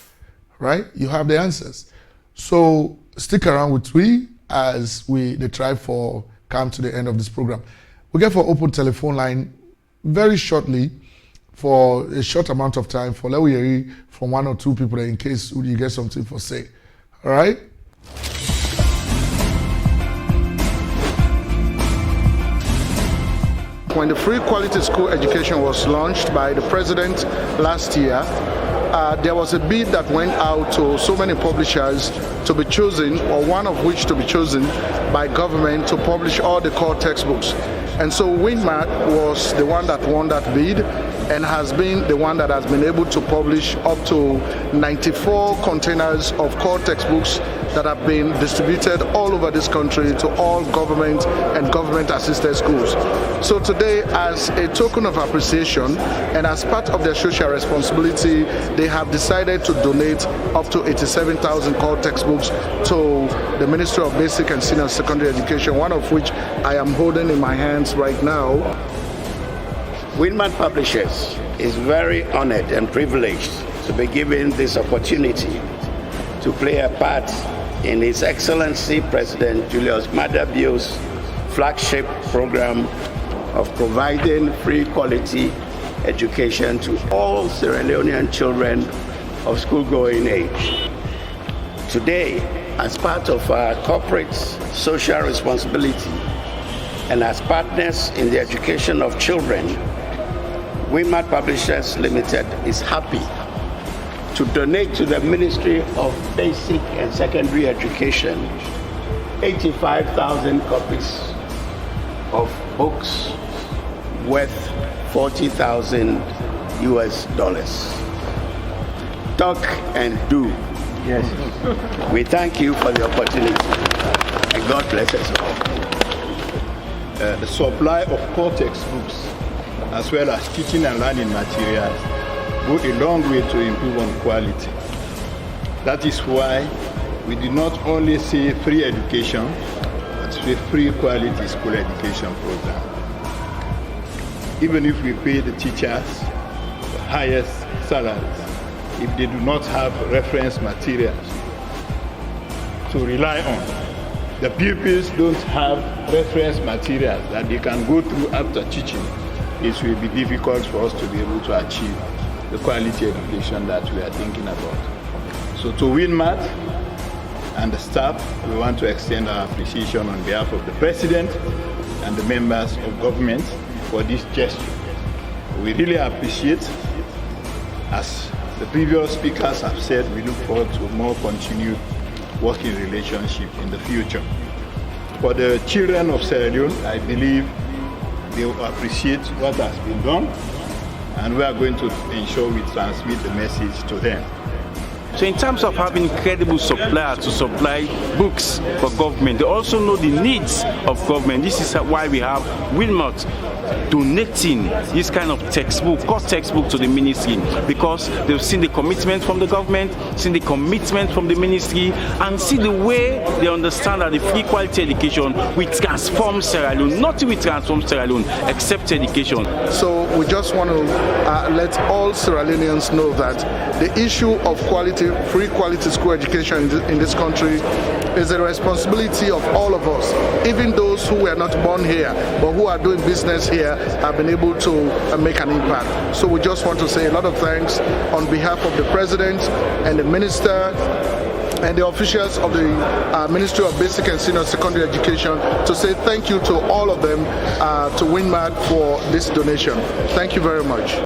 Right? You have the answers. So stick around with we as they try for come to the end of this program. We get for open telephone line very shortly for a short amount of time for Lewis from one or two people in case you get something for say. All right? When the Free Quality School Education was launched by the President last year, there was a bid that went out to so many publishers to be chosen, or one of which to be chosen by government to publish all the core textbooks. And so WinMat was the one that won that bid and has been the one that has been able to publish up to 94 containers of core textbooks that have been distributed all over this country to all government and government-assisted schools. So today, as a token of appreciation and as part of their social responsibility, they have decided to donate up to 87,000 core textbooks to the Ministry of Basic and Senior Secondary Education, one of which I am holding in my hands right now. WinMat Publishers is very honored and privileged to be given this opportunity to play a part in His Excellency President Julius Maada Bio's flagship program of providing free quality education to all Sierra Leonean children of school-going age. Today, as part of our corporate social responsibility and as partners in the education of children, WinMat Publishers Limited is happy to donate to the Ministry of Basic and Secondary Education 85,000 copies of books worth $40,000 US. Talk and do. Yes. We thank you for the opportunity and God bless us all. The supply of core textbooks as well as teaching and learning materials go a long way to improve on quality. That is why we do not only say free education, but say free quality school education program. Even if we pay the teachers the highest salaries, if they do not have reference materials to rely on. The pupils don't have reference materials that they can go through after teaching. It will be difficult for us to be able to achieve the quality education that we are thinking about. So to WinMath and the staff, we want to extend our appreciation on behalf of the President and the members of government for this gesture. We really appreciate, as the previous speakers have said, we look forward to more continued working relationship in the future. For the children of Sierra Leone, I believe they will appreciate what has been done, and we are going to ensure we transmit the message to them. So in terms of having credible suppliers to supply books for government, they also know the needs of government. This is why we have Wilmot donating this kind of textbook, cost textbook to the ministry, because they've seen the commitment from the government, seen the commitment from the ministry, and see the way they understand that the free quality education will transform Sierra Leone. Nothing will transform Sierra Leone except education. So we just want to let all Sierra Leoneans know that the issue of quality, free quality school education in this country is a responsibility of all of us. Even those who were not born here but who are doing business here have been able to make an impact. So we just want to say a lot of thanks on behalf of the President and the Minister and the officials of the Ministry of Basic and Senior Secondary Education, to say thank you to all of them, to WinMath, for this donation. Thank you very much.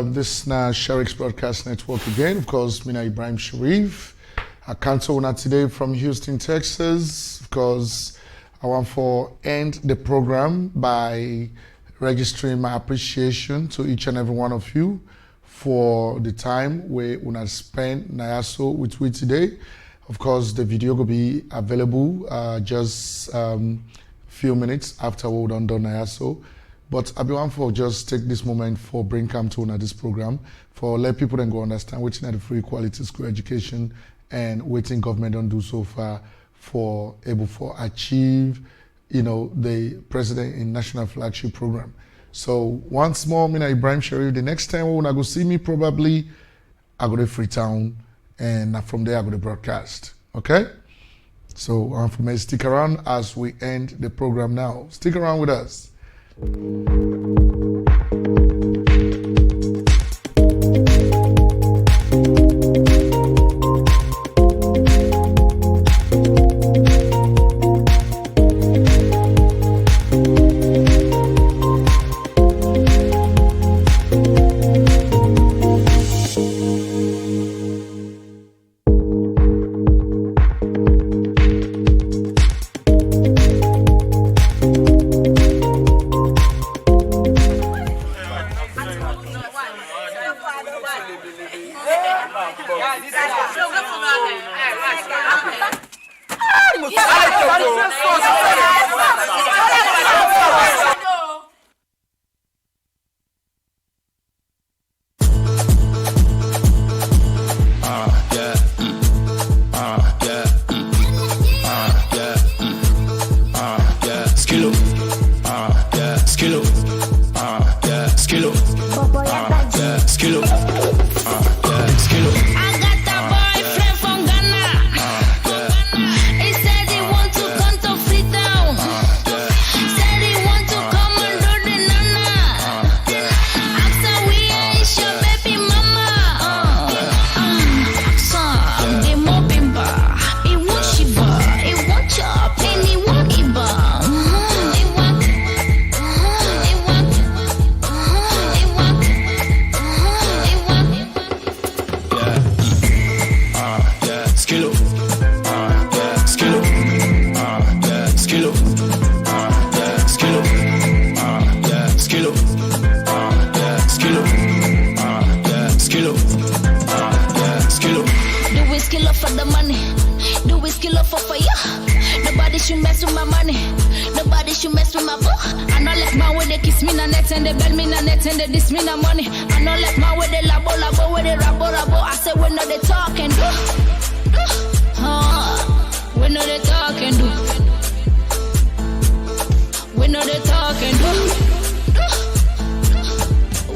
This is Sheriff's Broadcast Network again. Of course, Mina Ibrahim Sheriff. I cancel one today from Houston, Texas. Of course, I want to end the program by registering my appreciation to each and every one of you for the time we una spend Nayaso with we today. Of course, the video will be available just few minutes after we're done Nayaso. But I be want for just take this moment for bring come to this program for let people then go understand what's the free quality school education and waiting government don't do so far for able for achieve, the president in national flagship program. So once more, Mina Ibrahim Sheriff. The next time when I go see me, probably I go to Freetown, and from there I go to broadcast. Okay. So for me, stick around as we end the program now. Stick around with us. should mess with my money. Nobody should mess with my book. I know like my way they kiss me na net and they bell me na net and they diss me na money. I know like my way they labo where they rabo. I say we know they talk and do. We know they talk and do. We know they talk and do.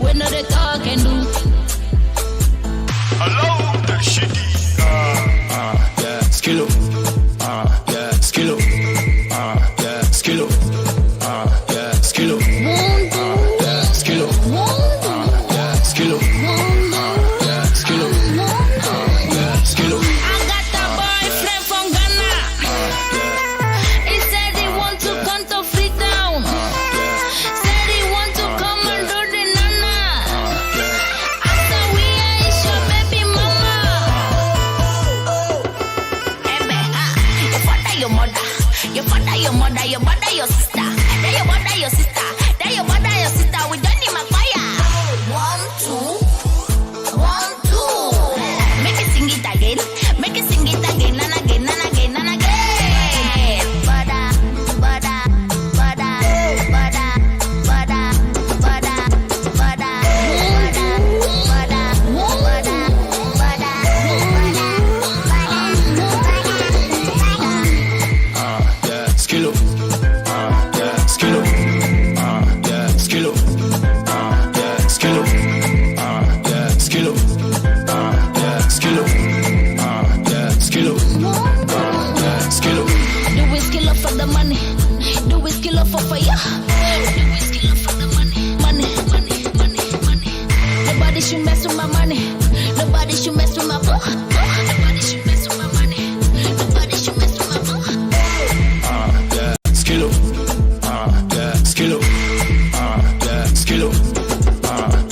We know they talk and do. Hello, the shitty. Yeah, skill up. Yeah, skill up. Yeah, skill up. Yeah, skill up. Yeah, skill up. Yeah, skill up. Yeah, skill up. Yeah, skill up. I got a boyfriend from Ghana. He said he want to come to Freetown. Said he want to come and do the nana. After we are your baby mama. Your father, your mother. Your father, your mother, your mother, your sister. Then your mother, your sister. Then your mother, your sister. We don't need my fire. 1, 2, 1, 2. Make it sing it again. Make it sing it again and again and again and again. Bada, bada, bada, bada, bada, bada, bada, bada, bada, bada, Yeah, skill up. Yeah, skill up. Yeah, skill up. Yeah, skill up. Yeah, skill up. Yeah, skill up. Yeah, skill up. Yeah, skill up. Do we skill up for the money? Do we skill up for fire? Do we skill up for the money? Money, money, money, money. Nobody should mess with my money. Nobody should mess with my book. Nobody should mess with my money. Nobody should mess with my book. Yeah, skill up. Yeah, skill up. Yeah, skill up.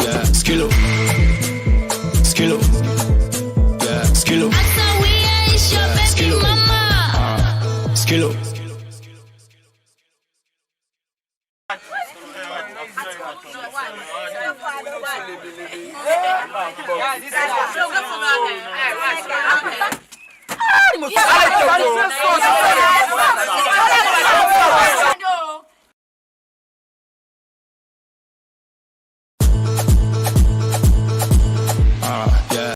Yeah, skill up. Skill up. Yeah, skill up. After we are your baby mama. Skill up. Yeah.